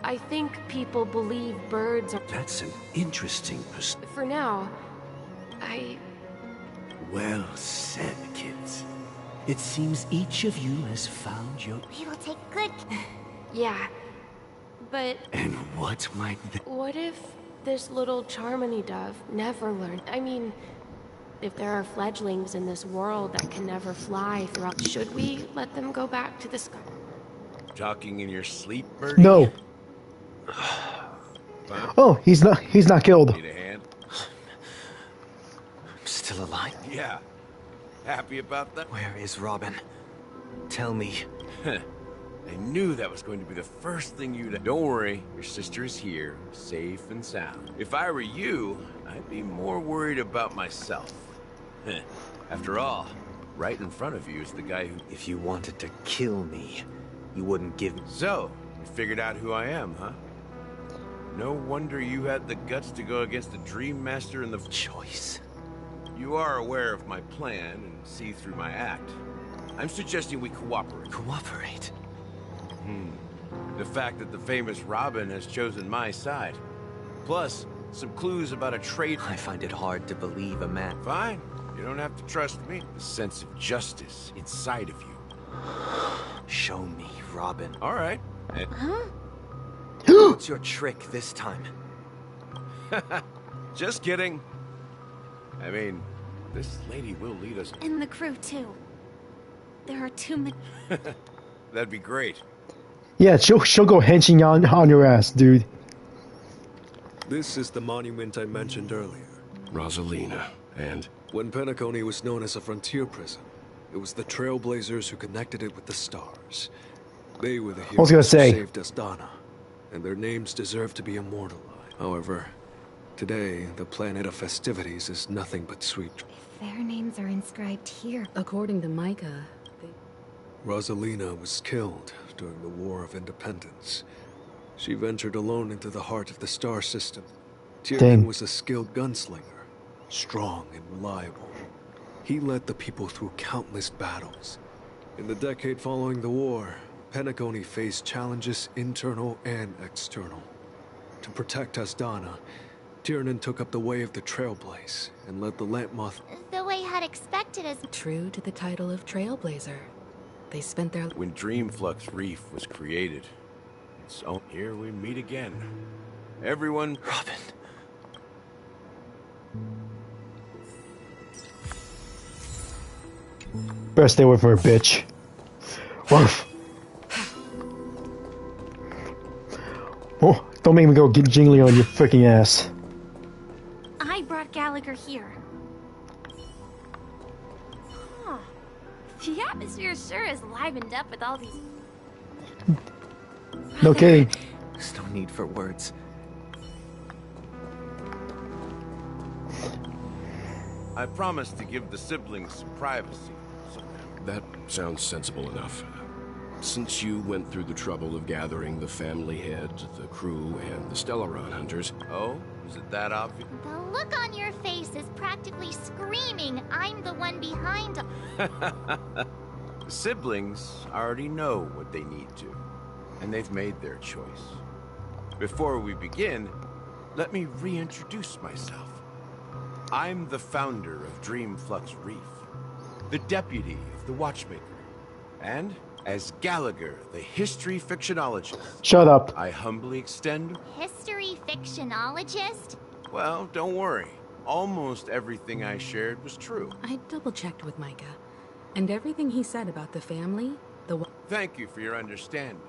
I think people believe birds are... That's an interesting perspective. For now, Well said, kids. It seems each of you has found your... We will take good... Yeah, but... And what might they... What if this little Charmony dove never learned? I mean, if there are fledglings in this world that can never fly throughout... Should we let them go back to the sky? Talking in your sleep, Birdie? No. Oh, he's not killed. Need a hand? Still alive? Yeah. Happy about that? Where is Robin? Tell me. I knew that was going to be the first thing you'd... Don't worry, your sister is here, safe and sound. If I were you, I'd be more worried about myself. After all, right in front of you is the guy who... If you wanted to kill me, you wouldn't give me... So, you figured out who I am, huh? No wonder you had the guts to go against the Dream Master in the... Choice. You are aware of my plan and see through my act. I'm suggesting we cooperate. Cooperate? The fact that the famous Robin has chosen my side. Plus, some clues about a trade... I find it hard to believe a man... Fine. You don't have to trust me. The sense of justice inside of you. Show me, Robin. All right. Huh? What's your trick this time? Just kidding. I mean, this lady will lead us... And the crew, too. There are too many... That'd be great. Yeah, she'll go henching on your ass, dude. This is the monument I mentioned earlier. Rosalina, and... When Penacony was known as a frontier prison, it was the Trailblazers who connected it with the stars. They were the heroes who saved Astana, and their names deserve to be immortalized. However, today, the planet of festivities is nothing but sweet. If their names are inscribed here... According to Micah, Rosalina was killed during the War of Independence. She ventured alone into the heart of the star system. Tyrion was a skilled gunslinger, strong and reliable. He led the people through countless battles. In the decade following the war, Penacony faced challenges internal and external. To protect Astana, Tyrion took up the way of the Trailblaze and led the Lampmoth... The way I'd expected as... True to the title of Trailblazer. They spent their... When Dreamflux Reef was created, so here we meet again. Everyone... Robin. Better stay away from her, bitch. Woof. Oh, don't make me go get jingly on your freaking ass. I brought Galaxy Gallagher here. Huh. The atmosphere sure is livened up with all these... No kidding. There's no need for words. I promised to give the siblings some privacy. So that sounds sensible enough. Since you went through the trouble of gathering the family head, the crew, and the Stellaron hunters... Oh? Is it that obvious? The look on your face is practically screaming, I'm the one behind... The siblings already know what they need to, and they've made their choice. Before we begin, let me reintroduce myself. I'm the founder of Dreamflux Reef, the deputy of the Watchmaker, and as Gallagher, the history fictionologist. Shut up. I humbly extend... History fictionologist? Well, don't worry. Almost everything I shared was true. I double-checked with Micah, and everything he said about the family, Thank you for your understanding.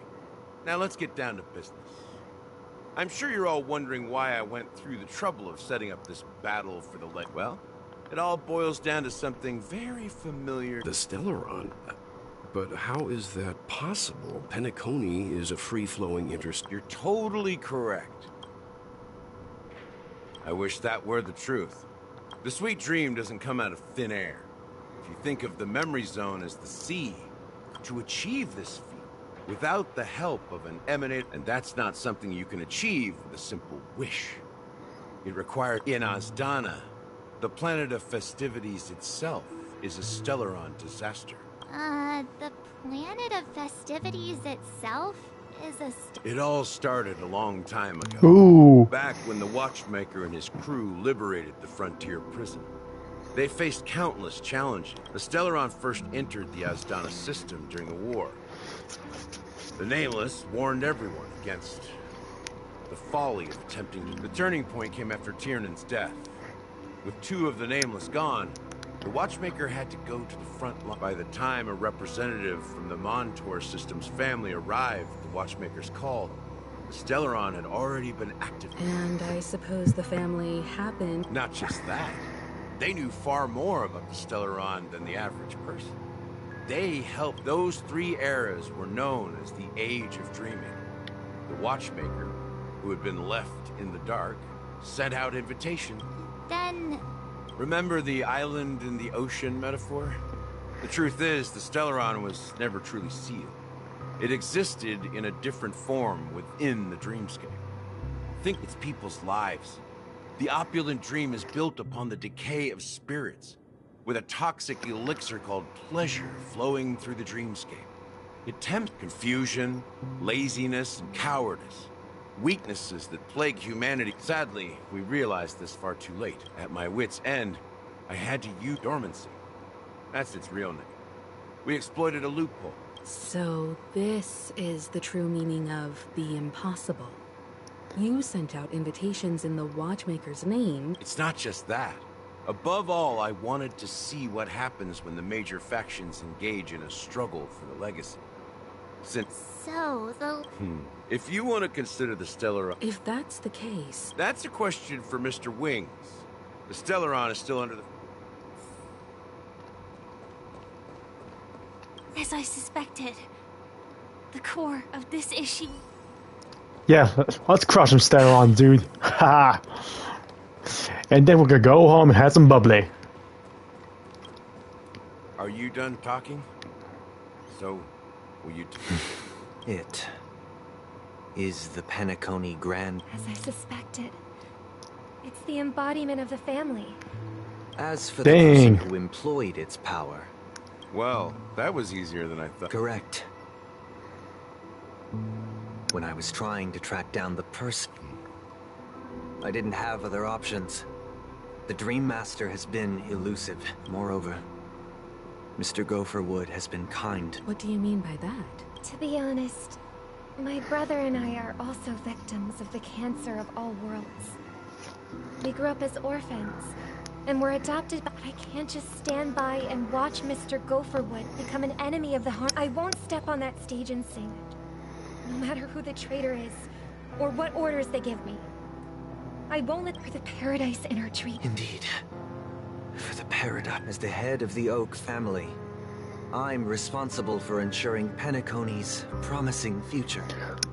Now let's get down to business. I'm sure you're all wondering why I went through the trouble of setting up this battle for the well, it all boils down to something very familiar. The Stellaron? But how is that possible? Penacony is a free-flowing You're totally correct. I wish that were the truth. The sweet dream doesn't come out of thin air. If you think of the memory zone as the sea, to achieve this feat, without the help of an eminent, and that's not something you can achieve with a simple wish. It required in Azdana, the planet of festivities itself is a Stellaron disaster. The planet of festivities itself is a... It all started a long time ago. Ooh. Back when the Watchmaker and his crew liberated the frontier prison. They faced countless challenges. The Stellaron first entered the Azdana system during the war. The Nameless warned everyone against the folly of attempting to... The turning point came after Tiernan's death. With two of the Nameless gone, the Watchmaker had to go to the front line. By the time a representative from the Montour system's family arrived at the Watchmaker's call, the Stellaron had already been active. And I suppose the family happened... Not just that. They knew far more about the Stellaron than the average person. They helped. Those three eras were known as the Age of Dreaming. The Watchmaker, who had been left in the dark, sent out invitation. Then... Remember the island in the ocean metaphor? The truth is, the Stellaron was never truly sealed. It existed in a different form within the dreamscape. Think it's people's lives. The opulent dream is built upon the decay of spirits, with a toxic elixir called pleasure flowing through the dreamscape. It tempts confusion, laziness, and cowardice. Weaknesses that plague humanity. Sadly, we realized this far too late. At my wit's end, I had to use dormancy. That's its real name. We exploited a loophole. So this is the true meaning of the impossible. You sent out invitations in the Watchmaker's name. It's not just that. Above all, I wanted to see what happens when the major factions engage in a struggle for the legacy. So, the... If you want to consider the Stellaron... If that's the case... That's a question for Mr. Wings. The Stellaron is still under the... As I suspected, the core of this issue... Yeah, let's crush him, Stellaron, dude. Ha! And then we're gonna go home and have some bubbly. Are you done talking? So, will you... It is the Penacony Grand... As I suspected. It's the embodiment of the family. As for the person who employed its power... Well, that was easier than I thought. Correct. When I was trying to track down the person, I didn't have other options. The Dream Master has been elusive. Moreover, Mr. Gopherwood has been kind. What do you mean by that? To be honest, my brother and I are also victims of the cancer of all worlds. We grew up as orphans, and were adopted, but I can't just stand by and watch Mr. Gopherwood become an enemy of the harm. I won't step on that stage and sing it, no matter who the traitor is, or what orders they give me. I won't let for the paradise in our tree. Indeed. For the paradise. As the head of the Oak family, I'm responsible for ensuring Penacony's promising future.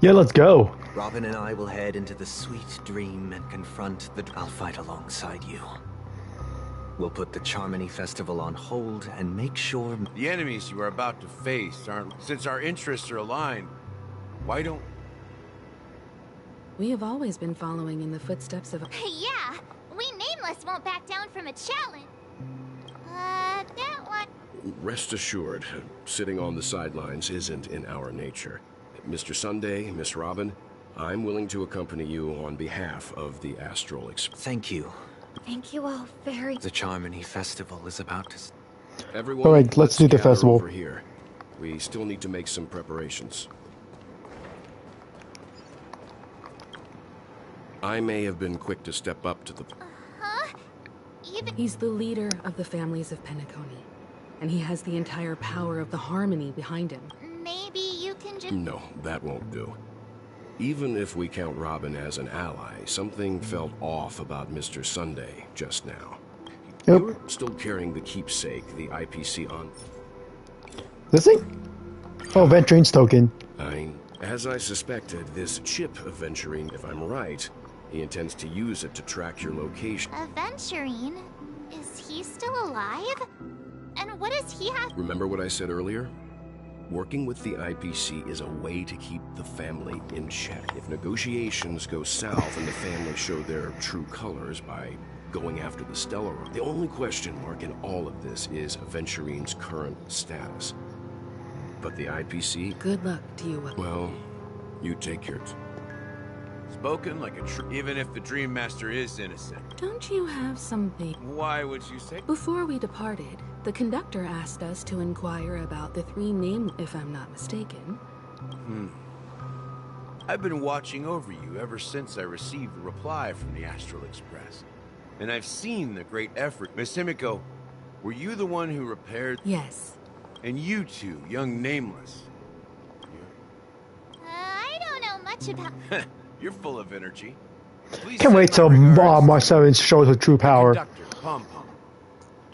Yeah, let's go. Robin and I will head into the sweet dream and confront the... I'll fight alongside you. We'll put the Charmony Festival on hold and make sure... The enemies you are about to face aren't... Since our interests are aligned, why don't... We have always been following in the footsteps of... Yeah, we Nameless won't back down from a challenge. That one... Rest assured, sitting on the sidelines isn't in our nature. Mr. Sunday, Miss Robin, I'm willing to accompany you on behalf of the Astral Express. Thank you. Thank you all very... The Charmony Festival is about to... Everyone, all right, let's do the gather festival. over here. We still need to make some preparations. I may have been quick to step up to the... He's the leader of the families of Penacony, and he has the entire power of the Harmony behind him. Maybe you can just... No, that won't do. Even if we count Robin as an ally, something felt off about Mr. Sunday just now. Yep. You're still carrying the keepsake, the IPC on... This thing? Oh, Venturine's token. As I suspected, this chip of Venturine, if I'm right, he intends to use it to track your location. Venturine? Is he still alive? And what does he have... Remember what I said earlier? Working with the IPC is a way to keep the family in check. If negotiations go south and the family show their true colors by going after the Stellaron, the only question mark in all of this is Venturine's current status. But the IPC... Good luck to you. Well, you take your... Spoken like a true... Even if the Dream Master is innocent. Don't you have something... Why would you say... Before we departed, the conductor asked us to inquire about the three names, if I'm not mistaken. I've been watching over you ever since I received the reply from the Astral Express. And I've seen the great effort. Miss Himiko, were you the one who repaired... Yes. And you two, young Nameless. I don't know much about... You're full of energy. Please Can't wait till Marcellin shows her true power. Conductor, Pom Pom.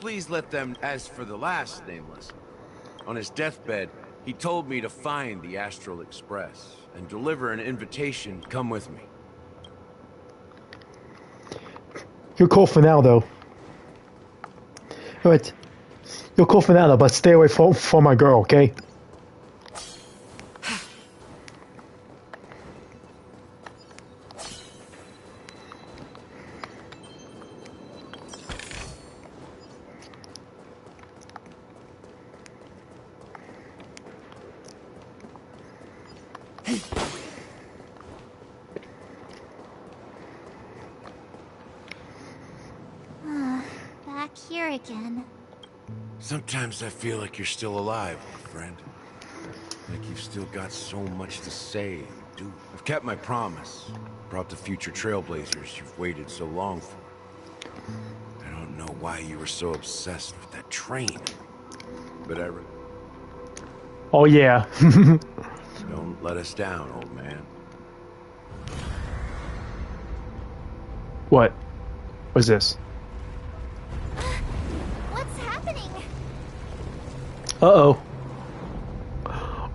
Please let them... As for the last Nameless, on his deathbed, he told me to find the Astral Express and deliver an invitation. Come with me. You're cool for now, though. Alright. You're cool for now, though, but stay away from my girl, okay? Back here again. Sometimes I feel like you're still alive, old friend. Like you've still got so much to say and do. I've kept my promise. Brought the future trailblazers you've waited so long for. I don't know why you were so obsessed with that train. But Oh, yeah. Don't let us down, old man. What? What's this? What's happening? Uh-oh.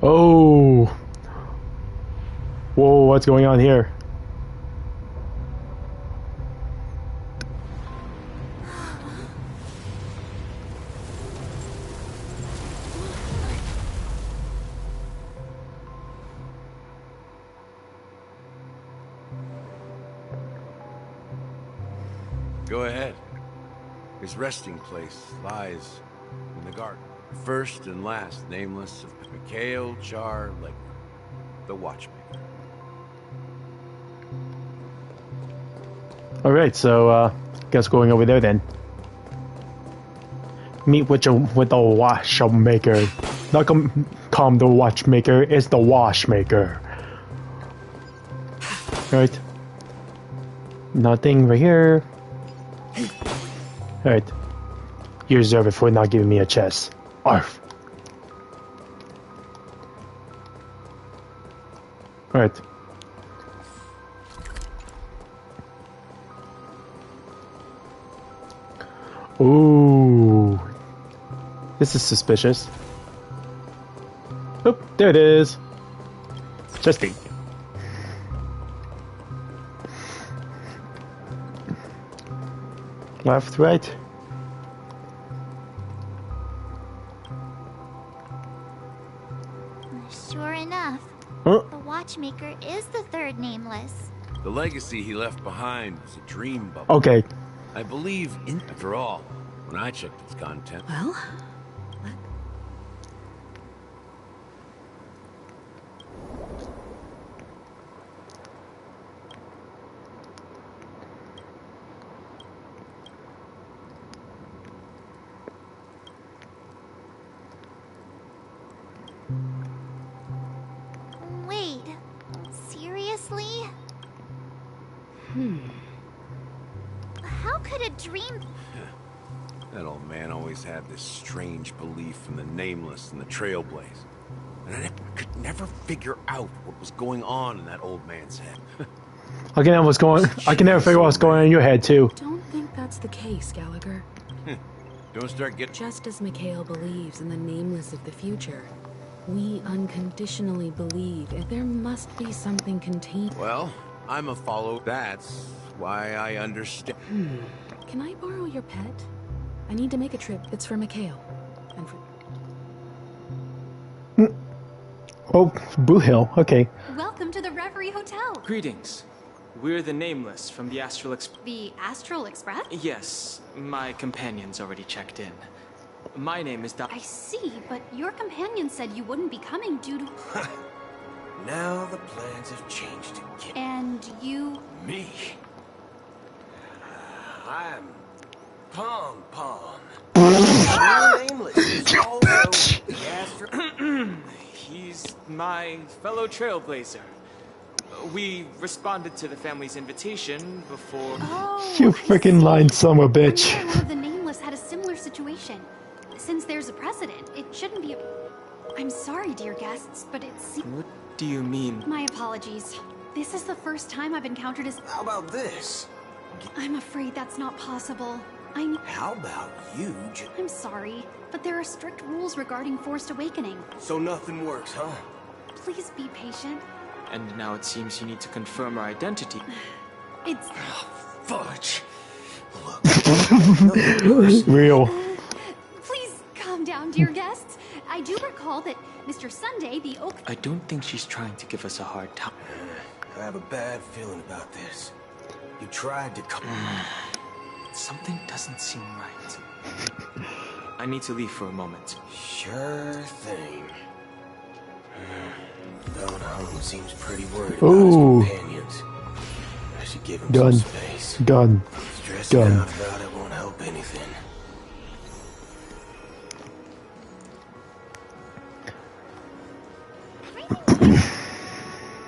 Oh. Whoa, what's going on here? Go ahead. His resting place lies in the garden. First and last Nameless of Mikhail Char Legner, the Watchmaker. Alright, so, guess going over there then. Meet with the watchmaker. Not call him the watchmaker, it's the washmaker. Alright. Nothing right here. Alright. You deserve it for not giving me a chest. Arf. Alright. Ooh. This is suspicious. Oop, there it is. Interesting. Left, right. Sure enough, Huh? the watchmaker is the third nameless. The legacy he left behind was a dream bubble. Okay. I believe, after all, when I checked its content. Well, Wait, seriously? How could a dream... That old man always had this strange belief in the nameless and the trailblaze. And I could never figure out what was going on in that old man's head. I can never figure out what's going on in your head too. don't think that's the case, Gallagher. Don't start getting... Just as Mikhail believes in the nameless of the future, we unconditionally believe that there must be something contained. Well, I'm a follower. That's why I understand. Can I borrow your pet? I need to make a trip. It's for Mikhail. And for... Oh, Boo Hill. Okay. Welcome to the Reverie Hotel. Greetings. We're the Nameless from the Astral Express. The Astral Express? Yes, my companion's already checked in. My name is I see, but your companion said you wouldn't be coming due to... Now the plans have changed again. And you... Me? I'm Pom Pom. Nameless is also the Astral... He's my fellow trailblazer. We responded to the family's invitation before... Oh, You freaking lying son of a bitch. I'm aware one of the Nameless had a similar situation. Since there's a precedent, it shouldn't be a... I'm sorry, dear guests, but it's... What do you mean? My apologies. This is the first time I've encountered a... How about this? I'm afraid that's not possible. How about you I'm sorry, but there are strict rules regarding forced awakening. So nothing works, huh? Please be patient. And now it seems you need to confirm our identity. It's... Fudge. Real. Please calm down, dear guests. I do recall that Mr. Sunday, the Oak... I don't think she's trying to give us a hard time. I have a bad feeling about this. You tried to come... Something doesn't seem right. I need to leave for a moment. Sure thing. Going home seems pretty worried about his companions. I should give him some space. Gun. Stressing out about it won't help anything.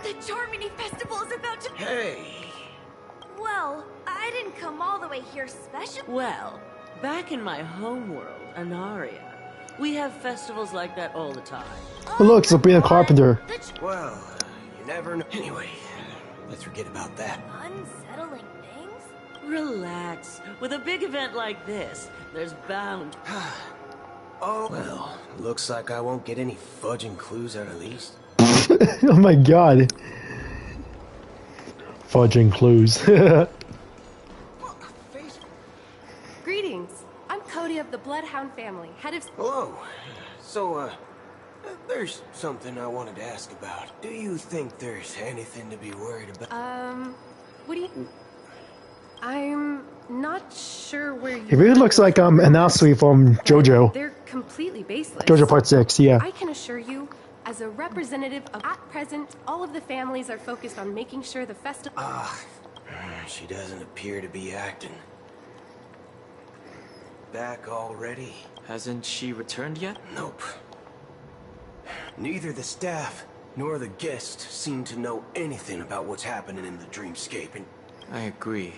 The Charmony Festival is about to... Hey! Well, I didn't come all the way here special. Well, back in my home world, Anaria, we have festivals like that all the time. Oh, look, Sabrina Carpenter. Well, you never know. Anyway, let's forget about that. Unsettling things? Relax. With a big event like this, there's bound... Oh, well, looks like I won't get any fudging clues out of these. Oh my god. Fudging clues. Greetings. I'm Cody of the Bloodhound family, head of... Hello. So, there's something I wanted to ask about. Do you think there's anything to be worried about? What do you... I'm not sure where you... It really looks like Anasui from JoJo. They're completely baseless. JoJo Part 6, yeah. I can assure you, as a representative of... At present, all of the families are focused on making sure the festival... She doesn't appear to be acting. Back already? Hasn't she returned yet? Nope. Neither the staff nor the guests seem to know anything about what's happening in the dreamscape, and... I agree.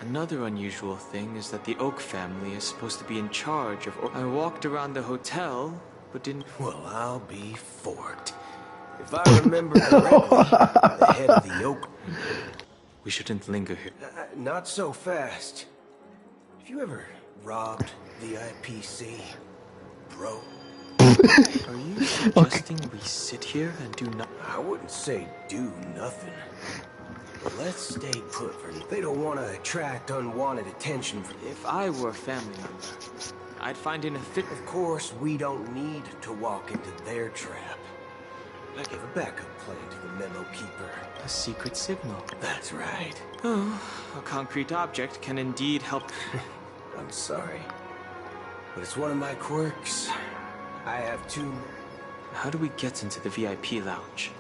Another unusual thing is that the Oak family is supposed to be in charge of... I walked around the hotel, but didn't... Well, I'll be forked. If I remember correctly, the head of the Oak... We shouldn't linger here. Not so fast. Have you ever robbed the IPC, bro? Are you suggesting we sit here and do nothing? I wouldn't say do nothing. But let's stay put for they don't want to attract unwanted attention. If I were a family member, I'd find in a fit. Of course, we don't need to walk into their trap. I give a backup plan to the memo keeper. A secret signal. That's right. Oh, a concrete object can indeed help. I'm sorry, but it's one of my quirks. I have two. How do we get into the VIP lounge?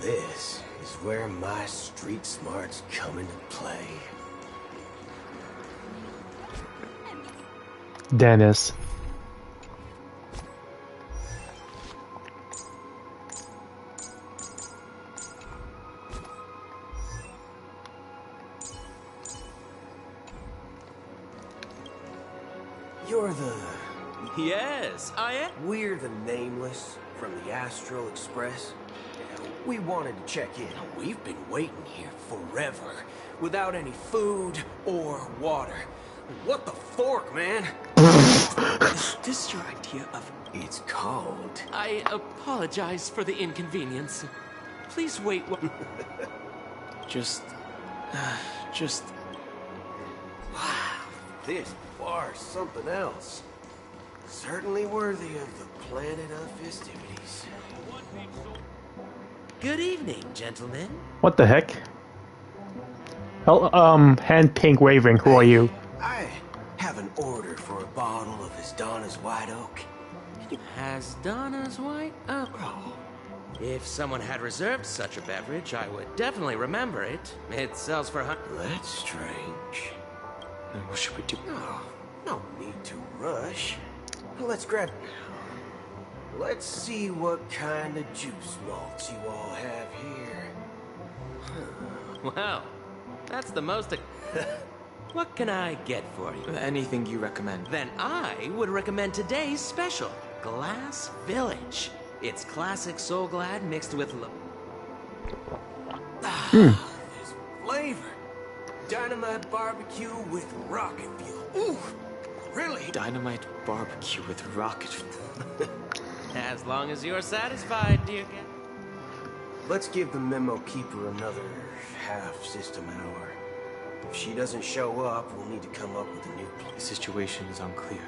This is where my street smarts come into play. Dennis. You're the... Yes, I am. We're the Nameless from the Astral Express. We wanted to check in. We've been waiting here forever, without any food or water. What the fork, man? Is this your idea of... It's cold. I apologize for the inconvenience. Please wait. Just... Wow, this bar's something else. Certainly worthy of the planet of festivities. Good evening, gentlemen. What the heck? Oh, hand pink waving. Who are you? I have an order for a bottle of Hasdana's White Oak. Hasdana's White Oak? Oh. If someone had reserved such a beverage, I would definitely remember it. It sells for That's strange. Then what should we do? Oh, no need to rush. Let's grab... Let's see what kind of juice malts you all have here. Well, that's the most... What can I get for you? Anything you recommend. Then I would recommend today's special, Glass Village. It's classic Soul Glad mixed with... This flavor. Dynamite barbecue with rocket fuel. Ooh, really? Dynamite barbecue with rocket fuel. As long as you're satisfied, dear guest. Let's give the memo keeper another half-system hour. If she doesn't show up, we'll need to come up with a new plan. The situation is unclear.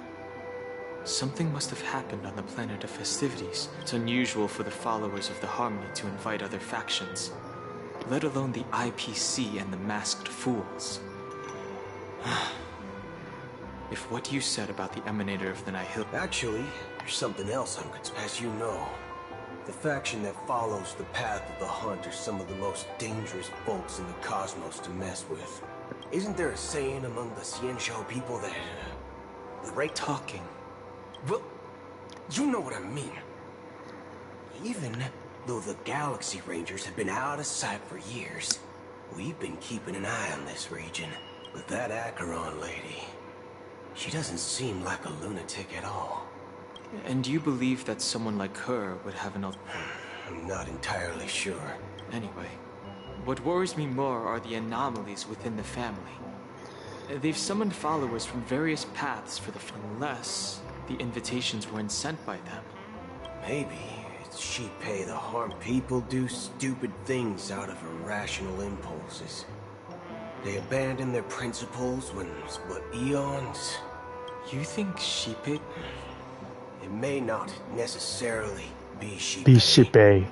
Something must have happened on the planet of festivities. It's unusual for the followers of the Harmony to invite other factions, let alone the IPC and the Masked Fools. If what you said about the Emanator of the Nihil... Actually, there's something else I'm concerned. As you know, the faction that follows the path of the Hunt are some of the most dangerous folks in the cosmos to mess with. Isn't there a saying among the Xianzhou people that... the right talking? Well, you know what I mean. Even though the Galaxy Rangers have been out of sight for years, we've been keeping an eye on this region. But that Acheron lady... she doesn't seem like a lunatic at all. And you believe that someone like her would have an... I'm not entirely sure. Anyway, what worries me more are the anomalies within the family. They've summoned followers from various paths for the... unless the invitations weren't sent by them. Maybe it's she pay the harm people do stupid things out of irrational impulses. They abandon their principles when it's but eons. You think Sheepit? It may not necessarily be Sheepit. Be Shippei.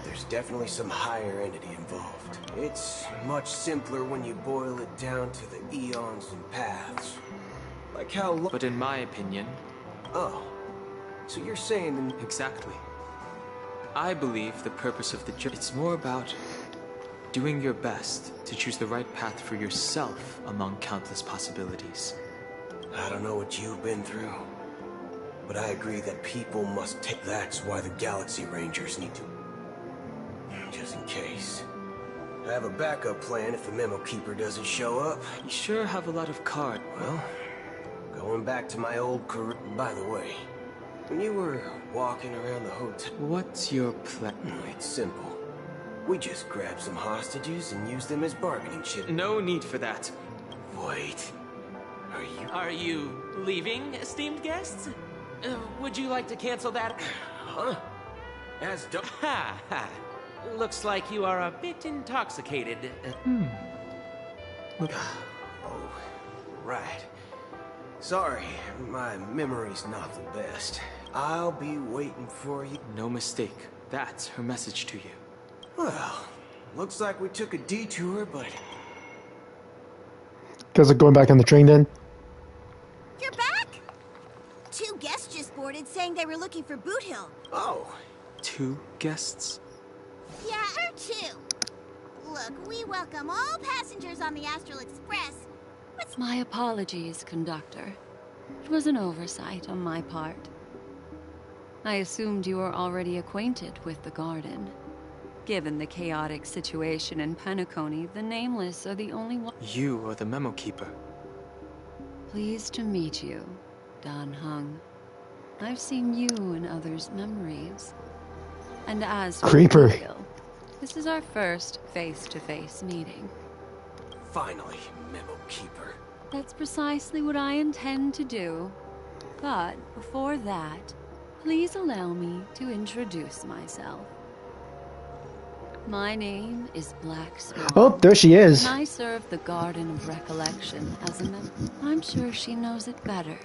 There's definitely some higher entity involved. It's much simpler when you boil it down to the eons and paths. Like how long... But in my opinion... Oh. So you're saying... Exactly. I believe the purpose of the journey... It's more about... doing your best to choose the right path for yourself among countless possibilities. I don't know what you've been through, but I agree that people must take... That's why the Galaxy Rangers need to... just in case. I have a backup plan if the memo keeper doesn't show up. You sure have a lot of cards. Well, going back to my old career... By the way, when you were walking around the hotel... What's your plan? It's simple. We just grab some hostages and use them as bargaining chips. No need for that. Wait. Are you leaving, esteemed guests? Would you like to cancel that? Huh? As do- Ha ha. Looks like you are a bit intoxicated. Oh, right. Sorry, my memory's not the best. I'll be waiting for you. No mistake. That's her message to you. Well, looks like we took a detour, but... Because of going back on the train then? You're back? 2 guests just boarded saying they were looking for Boot Hill. Oh. 2 guests? Yeah, or 2. Look, we welcome all passengers on the Astral Express. My apologies, conductor. It was an oversight on my part. I assumed you were already acquainted with the garden. Given the chaotic situation in Penacony, the Nameless are the only one. You are the memo keeper. Pleased to meet you, Dan Hung. I've seen you in others' memories. And as for Creeper. Bill, this is our first face-to-face meeting. Finally, memo keeper. That's precisely what I intend to do. But before that, please allow me to introduce myself. My name is Black Swan. Oh, there she is. And I serve the Garden of Recollection as a member. I'm sure she knows it better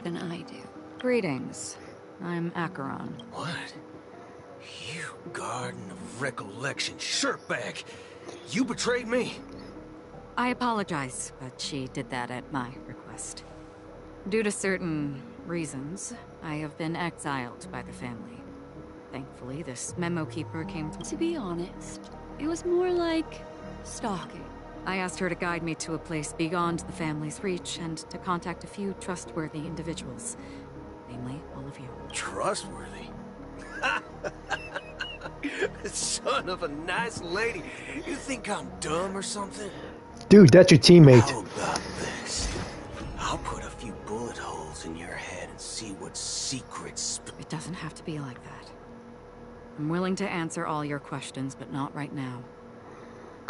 than I do. Greetings. I'm Acheron. What? You Garden of Recollection shirtbag! You betrayed me! I apologize, but she did that at my request. Due to certain reasons, I have been exiled by the family. Thankfully, this memo keeper came to be honest, it was more like stalking. I asked her to guide me to a place beyond the family's reach and to contact a few trustworthy individuals. Namely, all of you. Trustworthy? Son of a nice lady. You think I'm dumb or something? Dude, that's your teammate. How about this? I'll put a few bullet holes in your head and see what secrets... It doesn't have to be like that. I'm willing to answer all your questions, but not right now.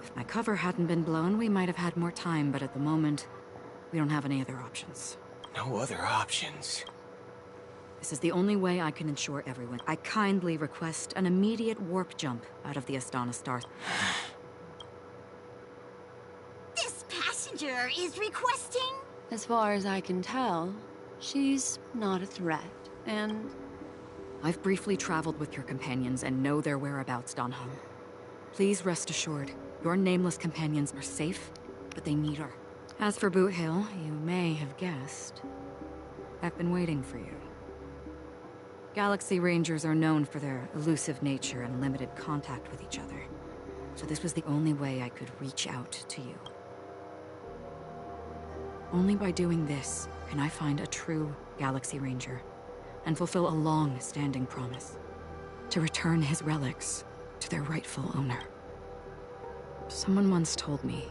If my cover hadn't been blown, we might have had more time, but at the moment, we don't have any other options. No other options? This is the only way I can ensure everyone. I kindly request an immediate warp jump out of the Astana Star. This passenger is requesting? As far as I can tell, she's not a threat, and... I've briefly traveled with your companions and know their whereabouts, Dan Hung. Please rest assured, your nameless companions are safe, but they need her. As for Boot Hill, you may have guessed. I've been waiting for you. Galaxy Rangers are known for their elusive nature and limited contact with each other. So this was the only way I could reach out to you. Only by doing this can I find a true Galaxy Ranger and fulfill a long-standing promise to return his relics to their rightful owner. Someone once told me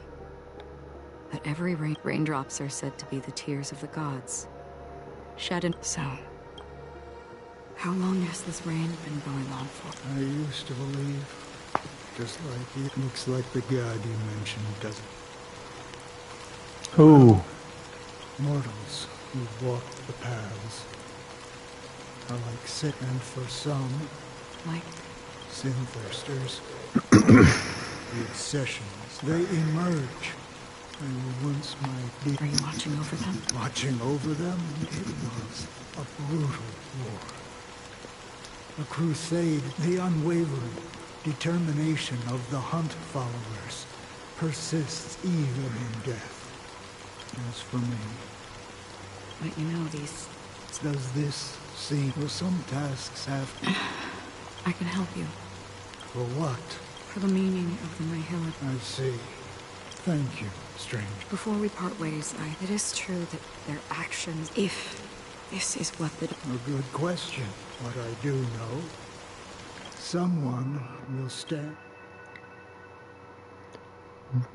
that every raindrops are said to be the tears of the gods, shed in... So, how long has this rain been going on for? I used to believe, just like it looks like the god you mentioned, doesn't it? Who? Mortals who walked the paths are like sick, and for some, like sin-thirsters, the obsessions, they emerge. They were once my deep... Are you watching over them? Watching over them? It was a brutal war. A crusade, the unwavering determination of the Hunt followers persists even in death. As for me... But you know these... Does this seem... Well, some tasks have... I can help you. For what? For the meaning of the Nihility. I see. Thank you, stranger. Before we part ways, it is true that their actions, if this is what the... A good question. What I do know, someone will stand...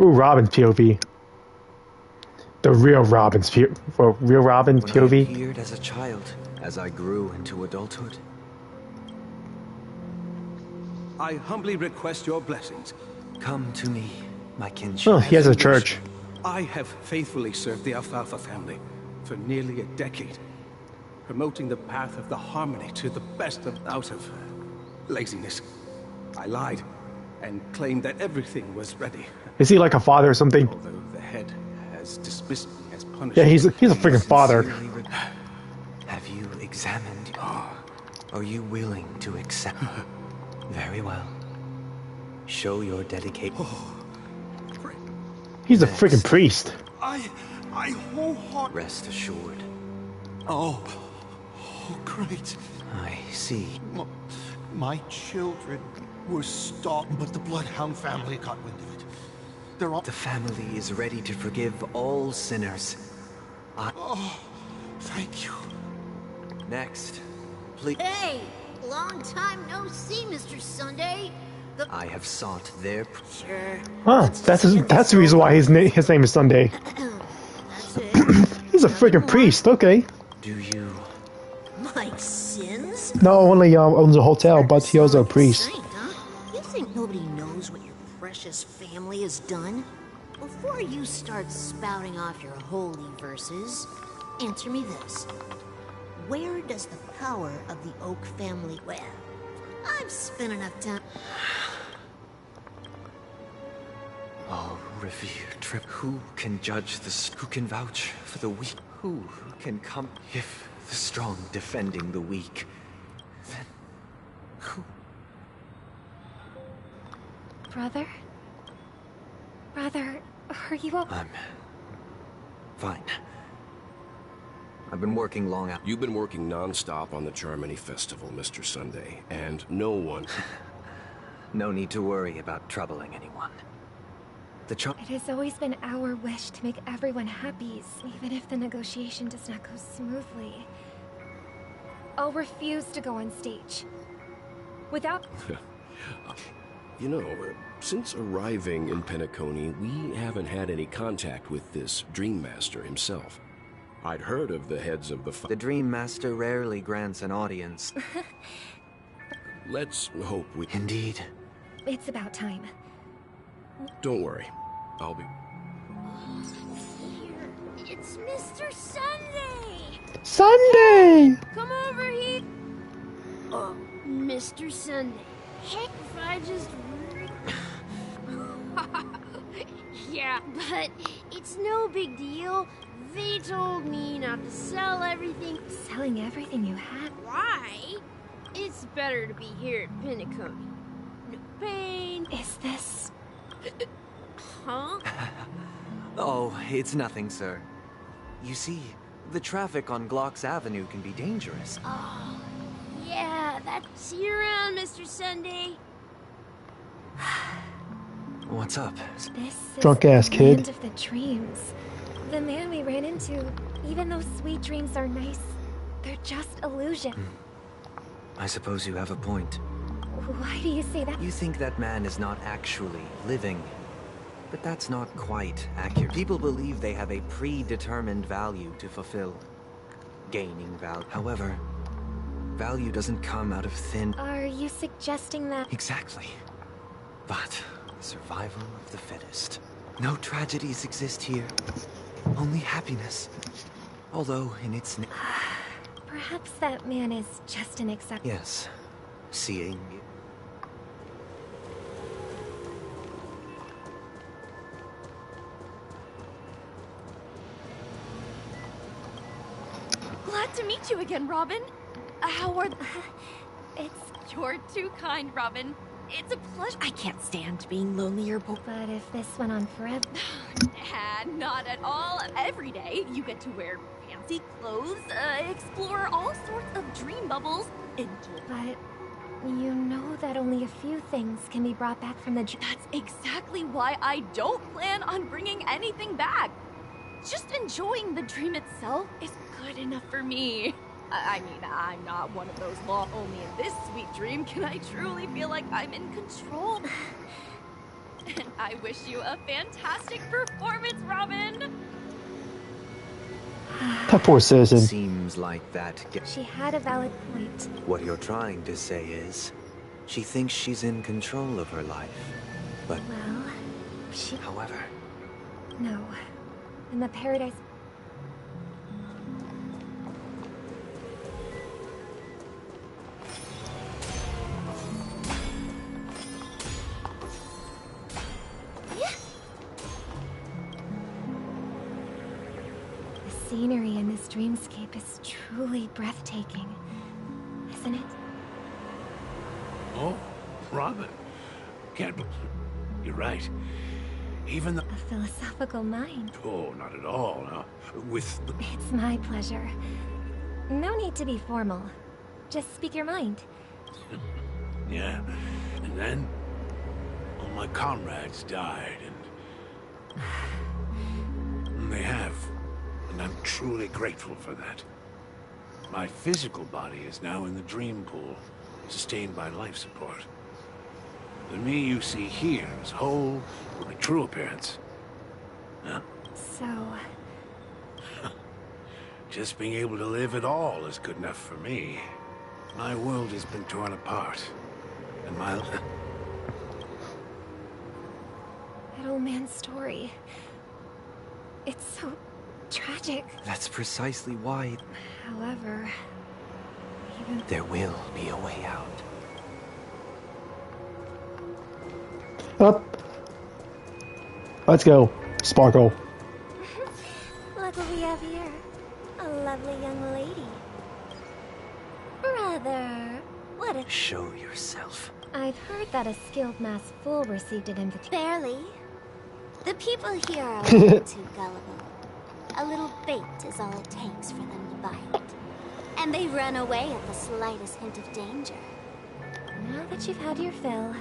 Ooh, Robin's POV. The real Robin's POV. Real Robin's When POV. I appeared as a child, as I grew into adulthood. I humbly request your blessings. Come to me, my kinship. Oh, he has a church. I have faithfully served the Alfalfa family. for nearly a decade, promoting the path of the harmony to the best of out of laziness. I lied and claimed that everything was ready. Is he like a father or something? Although the head has dismissed me as punishment. Yeah, he's a freaking father. Have you examined? Are you willing to accept? Very well. Show your dedication. He's a freaking priest. I wholeheartedly... Rest assured. Oh, great. I see. My children were stalked, but the Bloodhound family got wind of it. They're all... The family is ready to forgive all sinners. Oh, thank you. Next, please. Hey! Long time no see, Mr. Sunday. I have sought their... Sure. Huh, that's the reason why his name is Sunday. He's a freaking priest, okay. Do you... My sins? Not only owns a hotel, but he also a priest. Saint, huh? You think nobody knows what your precious family has done? Before you start spouting off your holy verses, answer me this. Where does the power of the Oak family... Well, I've spent enough time... Oh, revered trip. Who can judge the... Who can vouch for the weak? Who can come... If the strong defending the weak, then... Who... Brother? Brother, are you okay? I'm... fine. I've been working long hours. You've been working non-stop on the Charmony Festival, Mr. Sunday, and no one... No need to worry about troubling anyone. It has always been our wish to make everyone happy, even if the negotiation does not go smoothly. I'll refuse to go on stage. Without... You know, since arriving in Penacony, we haven't had any contact with this Dream Master himself. I'd heard of the heads of the... The Dream Master rarely grants an audience. Let's hope we... Indeed. It's about time. Don't worry. I'll be... It's Mr. Sunday! Sunday! Come over here! Oh, Mr. Sunday. Heck, if I just... Yeah, but it's no big deal. They told me not to sell everything. Selling everything you have? Why? It's better to be here at Penacony. No pain. Is this... Huh? Oh, it's nothing, sir. You see, the traffic on Glock's Avenue can be dangerous. Oh, yeah, see you around, Mr. Sunday. What's up? This Drunk is ass the kid. land of the dreams. The man we ran into, even though sweet dreams are nice, they're just illusion. I suppose you have a point. Why do you say that? You think that man is not actually living. But that's not quite accurate. People believe they have a predetermined value to fulfill. Gaining value. However, value doesn't come out of thin... Are you suggesting that... Exactly. But survival of the fittest. No tragedies exist here. Only happiness. Although in its... Perhaps that man is just an exception. Yes. Seeing... Glad to meet you again, Robin. How are... You're too kind, Robin. It's a pleasure. I can't stand being lonely or bored. But if this went on forever... Not at all. Every day, you get to wear fancy clothes, explore all sorts of dream bubbles, But you know that only a few things can be brought back from the dream. That's exactly why I don't plan on bringing anything back. Just enjoying the dream itself is good enough for me. I mean, I'm not one of those only in this sweet dream can I truly feel like I'm in control. And I wish you a fantastic performance, Robin! That poor citizen. Seems like that... She had a valid point. What you're trying to say is, she thinks she's in control of her life. But... Well, she... However... No. In the paradise... scenery in this dreamscape is truly breathtaking, isn't it? Oh, Robin. Can't believe... You're right. Even the... A philosophical mind. Oh, not at all, no. With... It's my pleasure. No need to be formal. Just speak your mind. Yeah. And then... all my comrades died, and they have. And I'm truly grateful for that. My physical body is now in the dream pool, sustained by life support. The me you see here is whole, my true appearance. Huh? So... Just being able to live at all is good enough for me. My world has been torn apart, and my... That old man's story. It's so tragic. That's precisely why... However... even... There will be a way out. Up. Let's go, Sparkle. Look what we have here. A lovely young lady. Brother, what a... Show yourself. I've heard that a skilled mass fool received an invitation. Barely. The people here are a little too gullible. A little bait is all it takes for them to bite. And they run away at the slightest hint of danger. Now that you've had your fill,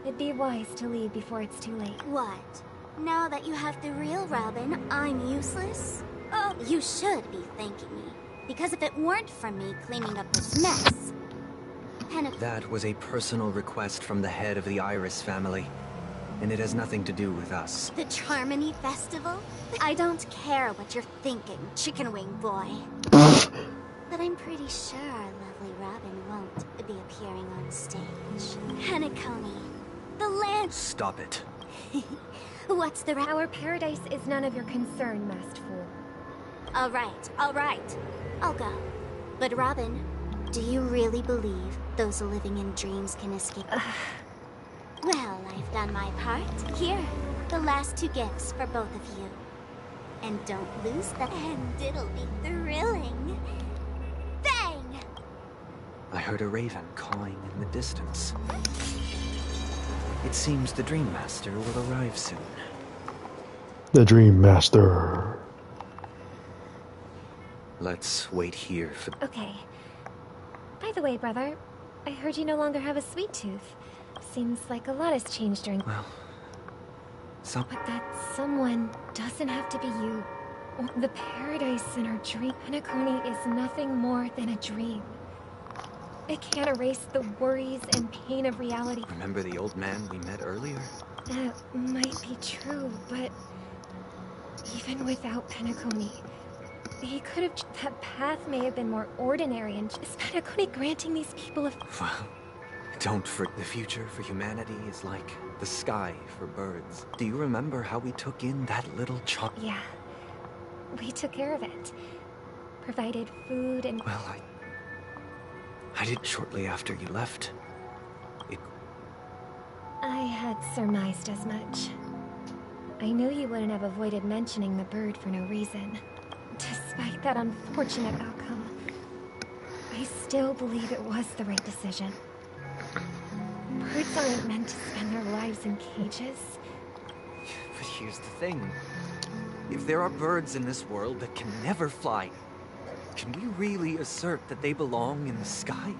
it'd be wise to leave before it's too late. What? Now that you have the real Robin, I'm useless? Oh, you should be thanking me. Because if it weren't for me cleaning up this mess... That was a personal request from the head of the Iris family. And it has nothing to do with us. The Charmony Festival? I don't care what you're thinking, chicken wing boy. But I'm pretty sure our lovely Robin won't be appearing on stage. Penacony, the land... Stop it. What's the... Our paradise is none of your concern, masked fool. All right. I'll go. But Robin, do you really believe those living in dreams can escape? Well, I've done my part. Here, the last 2 gifts for both of you. And don't lose them. And it'll be thrilling. Bang! I heard a raven cawing in the distance. It seems the Dream Master will arrive soon. The Dream Master. Let's wait here for... Okay. By the way, brother, I heard you no longer have a sweet tooth. Seems like a lot has changed during... Well... But that someone doesn't have to be you. The paradise in our dream... Penacony is nothing more than a dream. It can't erase the worries and pain of reality. Remember the old man we met earlier? That might be true, but... even without Penacony... he could have... That path may have been more ordinary, and is Penacony granting these people a... Well, don't forget, the future for humanity is like the sky for birds. Do you remember how we took in that little child? Yeah. We took care of it. Provided food and... Well, I did shortly after you left. I had surmised as much. I knew you wouldn't have avoided mentioning the bird for no reason. Despite that unfortunate outcome, I still believe it was the right decision. Birds aren't meant to spend their lives in cages. But here's the thing. If there are birds in this world that can never fly, can we really assert that they belong in the sky?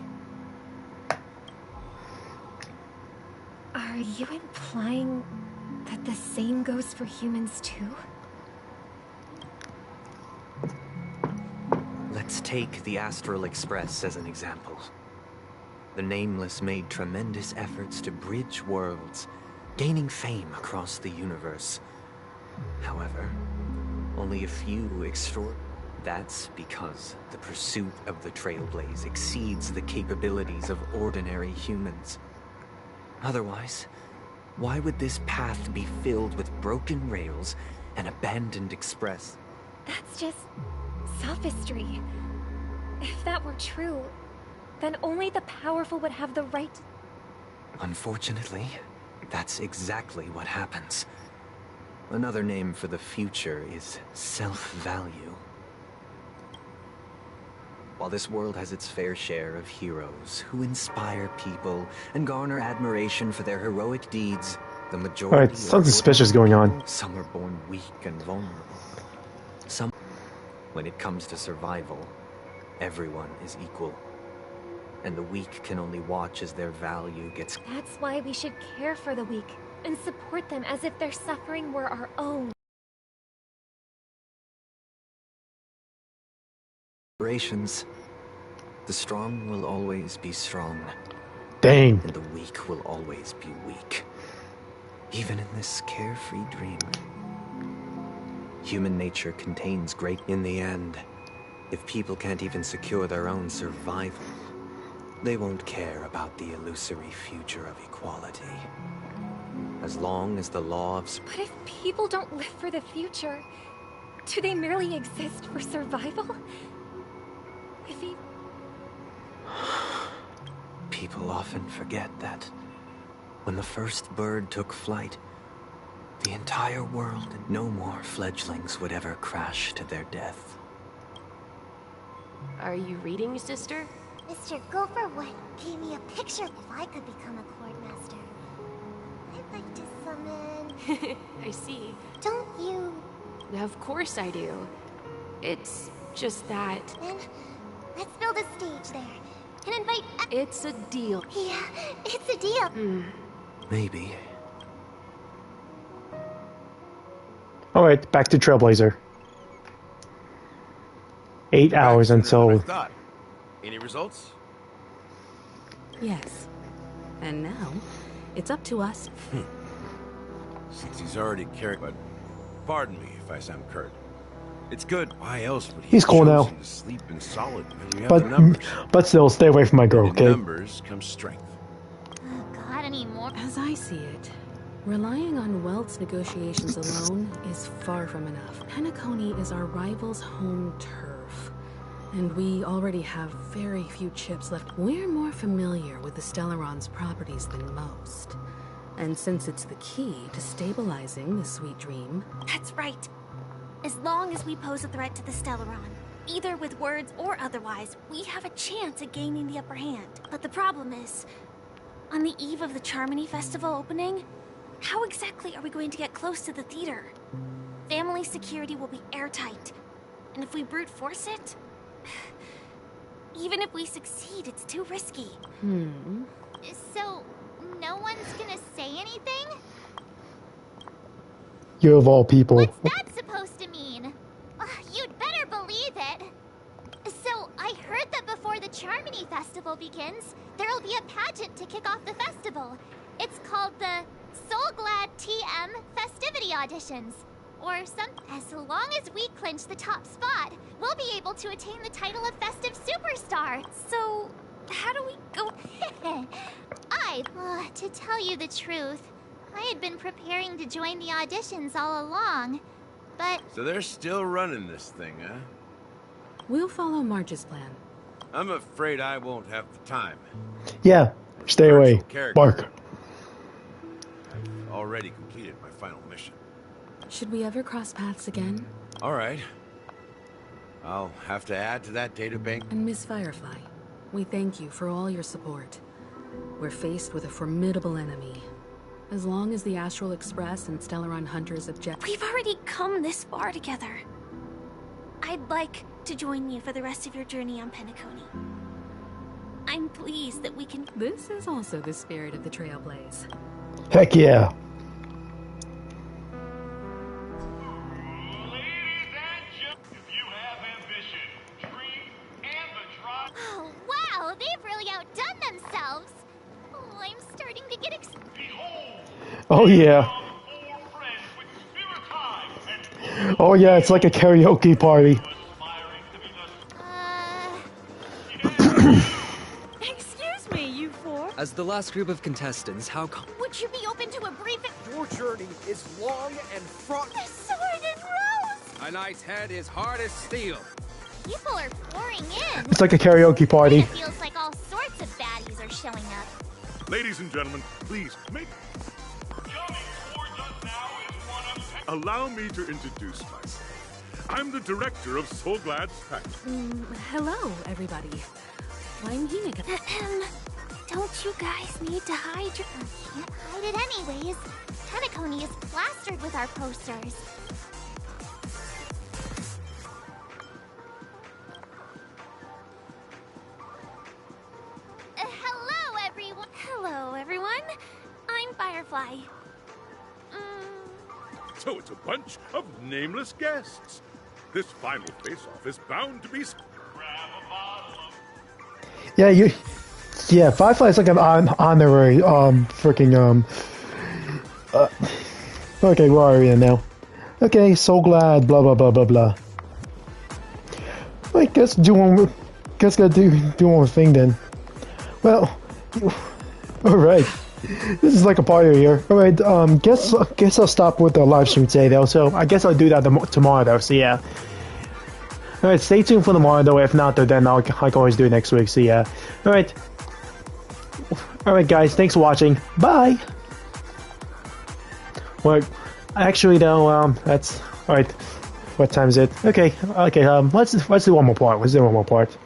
Are you implying that the same goes for humans too? Let's take the Astral Express as an example. The Nameless made tremendous efforts to bridge worlds, gaining fame across the universe. However, only a few That's because the pursuit of the Trailblaze exceeds the capabilities of ordinary humans. Otherwise, why would this path be filled with broken rails and abandoned express? That's just sophistry. If that were true, then only the powerful would have the right... Unfortunately, that's exactly what happens. Another name for the future is self-value. While this world has its fair share of heroes who inspire people and garner admiration for their heroic deeds, the majority Alright, something suspicious going on. Some are born weak and vulnerable. Some, when it comes to survival, everyone is equal. And the weak can only watch as their value gets... That's why we should care for the weak and support them as if their suffering were our own. The strong will always be strong. Dang. And the weak will always be weak. Even in this carefree dream. Human nature contains great... In the end, if people can't even secure their own survival, they won't care about the illusory future of equality. As long as the law of... But if people don't live for the future, do they merely exist for survival? If he... People often forget that when the first bird took flight, the entire world and no more fledglings would ever crash to their death. Are you reading, sister? Mr. Gopherwood gave me a picture. If I could become a Courtmaster, I'd like to summon... I see. Don't you? Of course I do. It's just that... Then let's build a stage there and invite... It's a deal. Yeah, it's a deal. Maybe. Alright, back to Trailblazer. 8 hours until... Any results? Yes. And now, it's up to us. Since he's already carried, but pardon me if I sound curt. It's good. Why else would he He's cool now. to sleep in solid when you have the numbers? But still, stay away from my girl, And in okay? numbers comes strength. Oh, God, anymore. As I see it, relying on Welt's negotiations alone is far from enough. Penacony is our rival's home turf, and we already have very few chips left. We're more familiar with the Stellaron's properties than most. And since it's the key to stabilizing the sweet dream... That's right. As long as we pose a threat to the Stellaron, either with words or otherwise, we have a chance at gaining the upper hand. But the problem is, on the eve of the Charmony Festival opening, how exactly are we going to get close to the theater? Family security will be airtight, and if we brute force it, even if we succeed, it's too risky. So, no one's gonna say anything? You of all people. What's that supposed to mean? You'd better believe it. So, I heard that before the Charmony Festival begins, there'll be a pageant to kick off the festival. It's called the Soulglad TM Festivity Auditions. Or some... As long as we clinch the top spot, we'll be able to attain the title of Festive Superstar. So, how do we go... to tell you the truth, I had been preparing to join the auditions all along, but... So they're still running this thing, huh? We'll follow Marge's plan. I'm afraid I won't have the time. Yeah, stay away. Bark. I've already completed my final mission. Should we ever cross paths again? All right. I'll have to add to that databank. And Miss Firefly, we thank you for all your support. We're faced with a formidable enemy. As long as the Astral Express and Stellaron Hunters object... We've already come this far together. I'd like to join you for the rest of your journey on Penacony. I'm pleased that we can... This is also the spirit of the Trailblaze. Heck yeah. Oh, wow! They've really outdone themselves! Oh, I'm starting to get Oh yeah. Oh yeah, it's like a karaoke party. Excuse me, you four. As the last group of contestants, Would you be open to a brief... Your journey is long and fraught. The sword and rose! A knight's head is hard as steel. People are pouring in. It's like a karaoke party. It feels like all sorts of baddies are showing up. Ladies and gentlemen, please make... Allow me to introduce myself. I'm the director of Soulglad's factory. Hello, everybody. Don't you guys need to hide your... Can't hide it anyways. Tenacony is plastered with our posters. Hello, everyone. I'm Firefly. So it's a bunch of nameless guests. This final face-off is bound to be... Yeah, Firefly is like an honorary, okay, where are we now? Okay, so glad, blah, blah, blah, blah, blah. I guess gotta do one more thing then. Well, alright. This is like a party here. Alright, guess I'll stop with the live stream today though, so I guess I'll do that tomorrow though, so yeah. Alright, stay tuned for tomorrow though, if not though, then I can always do it next week, so yeah. Alright. Alright guys, thanks for watching. Bye! Well, actually though, that's... Alright, what time is it? Okay, let's do one more part. Let's do one more part.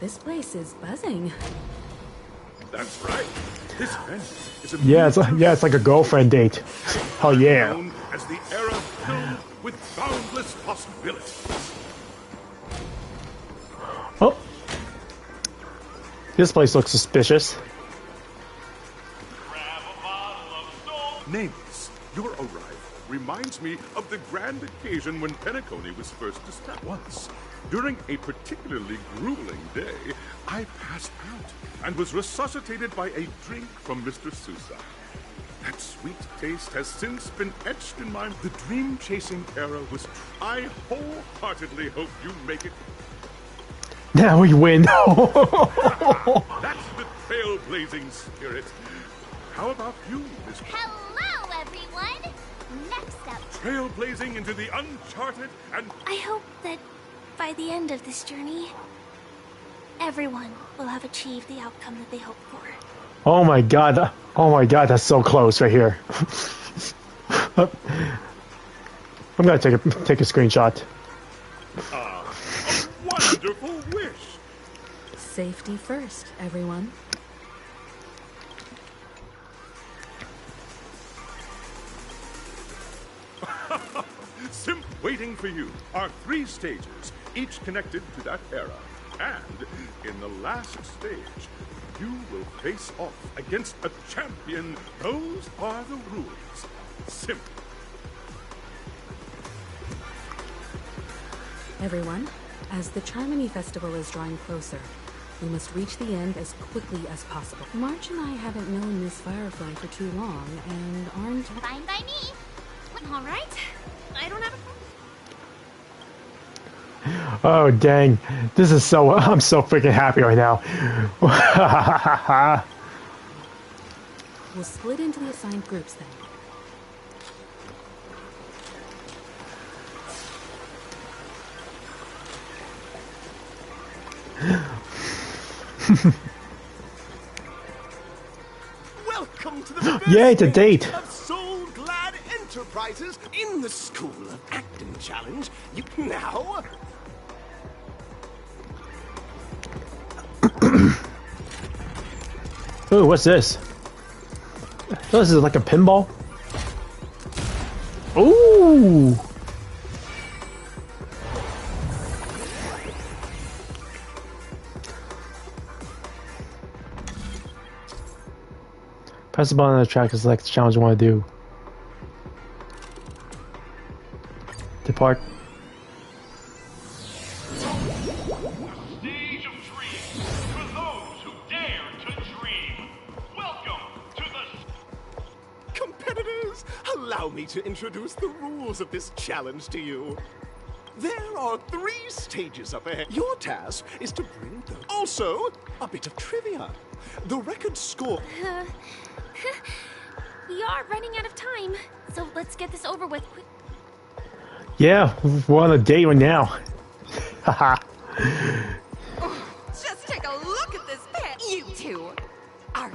This place is buzzing. That's right. This event is a it's like a girlfriend date. Oh yeah. known as the era filled with boundless possibilities. Oh. This place looks suspicious. Nameless, your arrival reminds me of the grand occasion when Penacony was first established. Once, during a particularly grueling day, I passed out and was resuscitated by a drink from Mr. Sousa. That sweet taste has since been etched in my... The dream-chasing era was... I wholeheartedly hope you make it... Now we win. That's the trailblazing spirit. How about you, Miss... Hello, everyone! Next up... Trailblazing into the uncharted and... I hope that by the end of this journey, everyone will have achieved the outcome that they hoped for. Oh my god, that's so close right here. I'm gonna take a screenshot. A wonderful wish! Safety first, everyone. Simp waiting for you are 3 stages, each connected to that era. And in the last stage, you will face off against a champion. Those are the rules. Simp. Everyone, as the Charmony Festival is drawing closer, we must reach the end as quickly as possible. March and I haven't known Miss Firefly for too long, and aren't... Fine by me. All right. I don't have a... Oh dang, this is so... I'm so freaking happy right now. We'll split into the assigned groups then. Welcome to the Yay, it's a date. of Soulglad Enterprises in the School of Acting Challenge. You now... Ooh, what's this? Oh, this is like a pinball? Ooh! Press the button on the track to select the challenge you want to do. Depart. Stage of dreams for those who dare to dream. Welcome to the... Competitors, allow me to introduce the rules of this challenge to you. There are 3 stages up ahead. Your task is to bring them. Also, a bit of trivia. The record score... We are running out of time, so let's get this over with quick. Yeah, we're on a date right now. Haha. Just take a look at this pit. You two are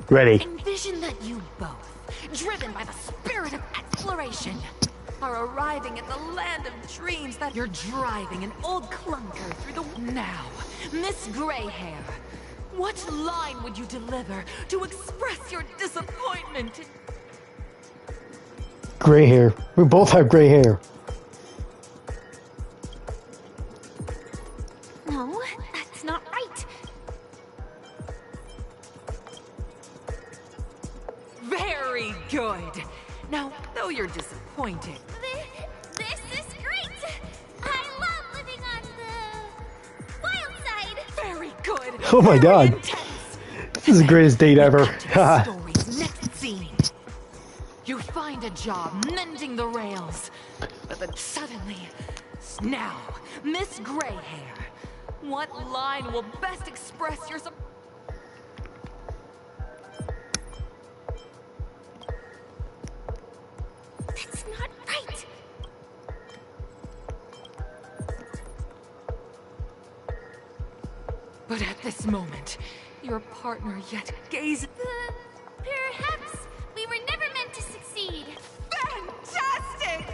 Ready. envision that you both, driven by the spirit of exploration, are arriving at the land of dreams that you're driving an old clunker through the... Now, Miss Greyhair, what line would you deliver to express your disappointment? Gray hair. We both have gray hair. No, that's not right. Very good. Now, though you're disappointed... This is great! I love living on the wild side! Very good! Oh my god. This is the greatest date ever. Story's next scene. You find a job mending the rails. But then suddenly... Now, Miss Greyhair, what line will best express your... That's not right! But at this moment, your partner yet gazes... Perhaps we were never meant to succeed. Fantastic!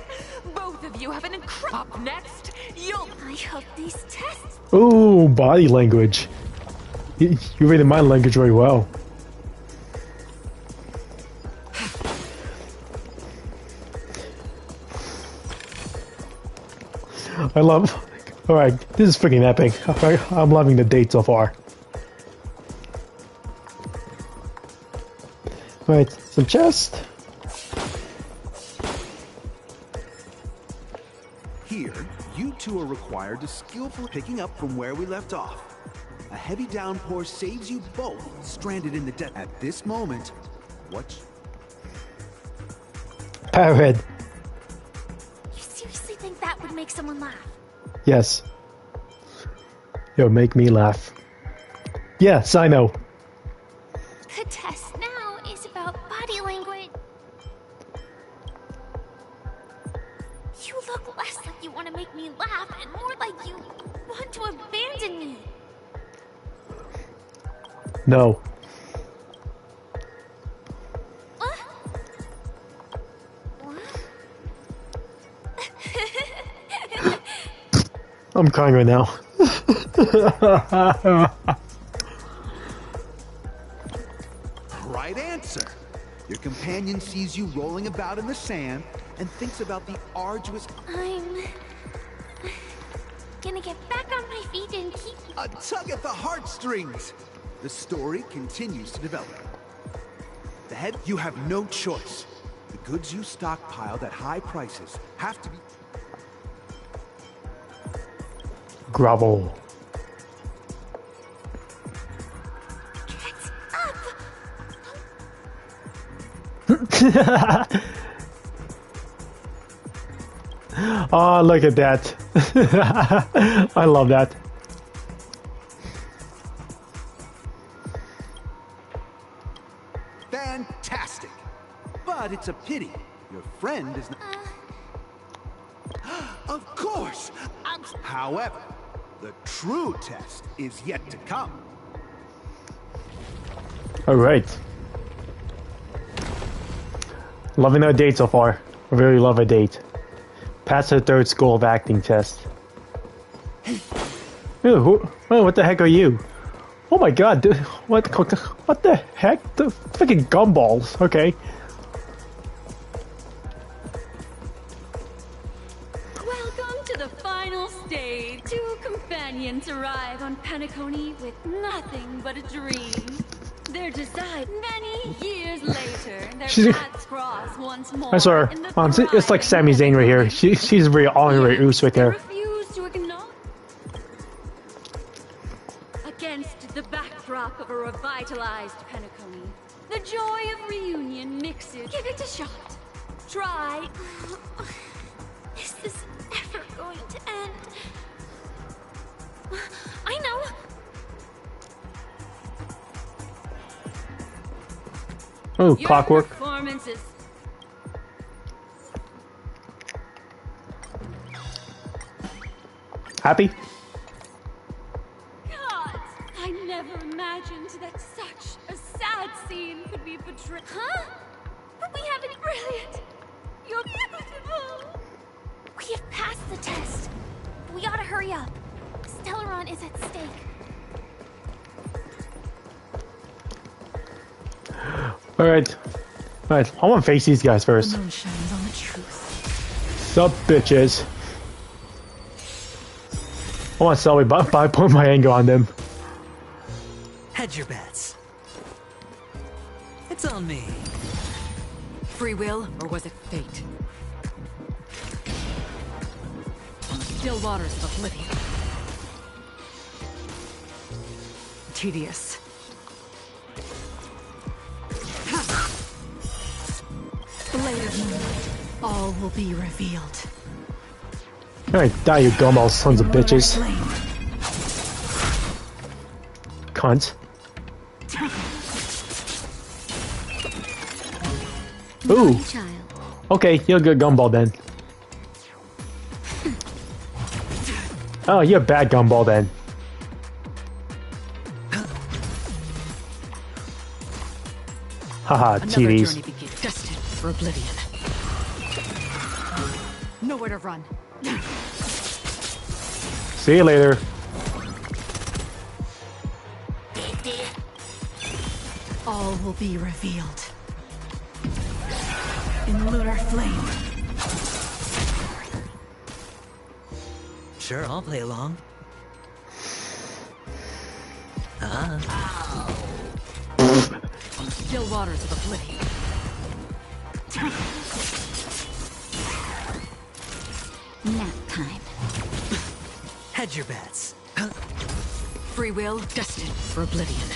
Both of you have an incredible... Up next, you'll... I hope these tests... Ooh, body language. You read my language very well. I love... Alright, this is freaking epic. I'm loving the date so far. Alright, some chest. Here, you two are required to skillfully picking up from where we left off. A heavy downpour saves you both stranded in the desert. At this moment, what? Powerhead. You seriously think that would make someone laugh? Yes. Yo, make me laugh. Yes, I know. The test now is about body language. You look less like you want to make me laugh and more like you want to abandon me. No. I'm crying right now. Right answer. Your companion sees you rolling about in the sand and thinks about the arduous... I'm gonna get back on my feet and keep... A tug at the heartstrings! The story continues to develop. The head... You have no choice. The goods you stockpiled at high prices have to be... Grovel. Oh, look at that. I love that. Fantastic! But it's a pity. Your friend is not... Of course! However, the true test is yet to come. Alright. Loving our date so far. I really love a date. Pass the third school of acting test. Ew, what the heck are you? Oh my god, dude, what the heck? The freaking gumballs, okay. Welcome to the final stage. Two companions arrive on Penacony with nothing but a dream. They're decided many years later. Their paths cross once more. I swear, it's like Sami Zayn right here. She's very honorary Oos right there. Refuse to acknowledge. Against the backdrop of a revitalized Penacony, the joy of reunion mixes. Give it a shot. Try. Is this ever going to end? I know. Oh, clockwork. Performances. Happy? God, I never imagined that such a sad scene could be portrayed. Huh? But we have it brilliant. You're beautiful. We have passed the test. We ought to hurry up. Stellaron is at stake. Alright. Alright, I want to face these guys first. The moon shines on the truth. Sup, bitches. I want to sell me by putting my anger on them. Hedge your bets. It's on me. Free will, or was it fate? On the still waters of oblivion. Tedious. Blade of moonlight. All will be revealed. Alright, die you gumball sons of bitches. Cunt. Ooh. Okay, you're a good gumball then. Oh, you're a bad gumball then. Haha, TVs. Journey begins, destined for oblivion. Nowhere to run. See you later. All will be revealed. In lunar flame. Sure, I'll play along. On the still waters of oblivion. Nap time. Hedge your bets. Free will, destined for oblivion.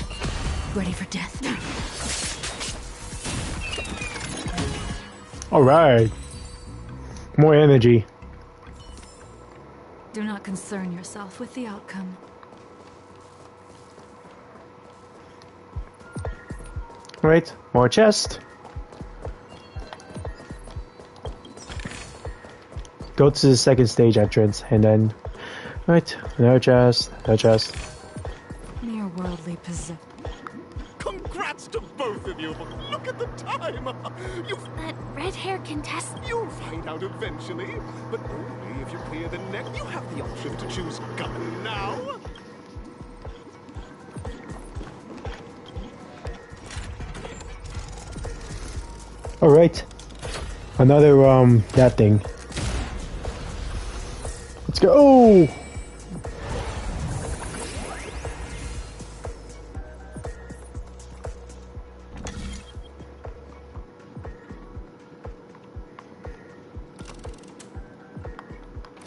Ready for death? Alright. More energy. Do not concern yourself with the outcome. Right, more chest. Go to the second stage entrance and then... Right, another chest, another chest. Mere worldly possession. Congrats to both of you! Look at the time! That red-haired contestant. You'll find out eventually, but only if you clear the neck. You have the option to choose gun now. Alright. Another, that thing. Let's go. Oh!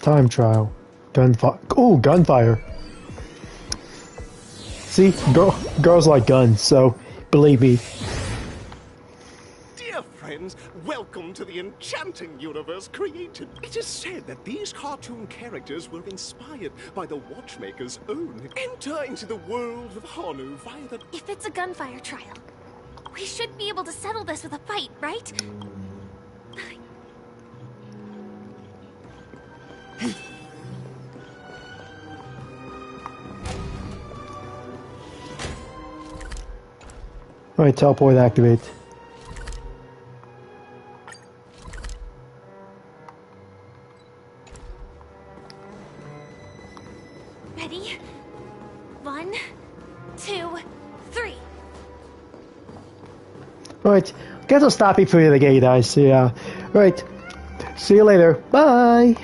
Time trial. Gunfire. Oh, gunfire. See, girls like guns, so believe me. Dear friends, welcome to the enchanting universe created. It is said that these cartoon characters were inspired by the Watchmaker's own. Enter into the world of Honu via the... If it's a gunfire trial, we should be able to settle this with a fight, right? Alright, teleport activate. Ready? 1, 2, 3. Alright, guess I'll stop it for the gay guys. Yeah. Alright. See you later. Bye.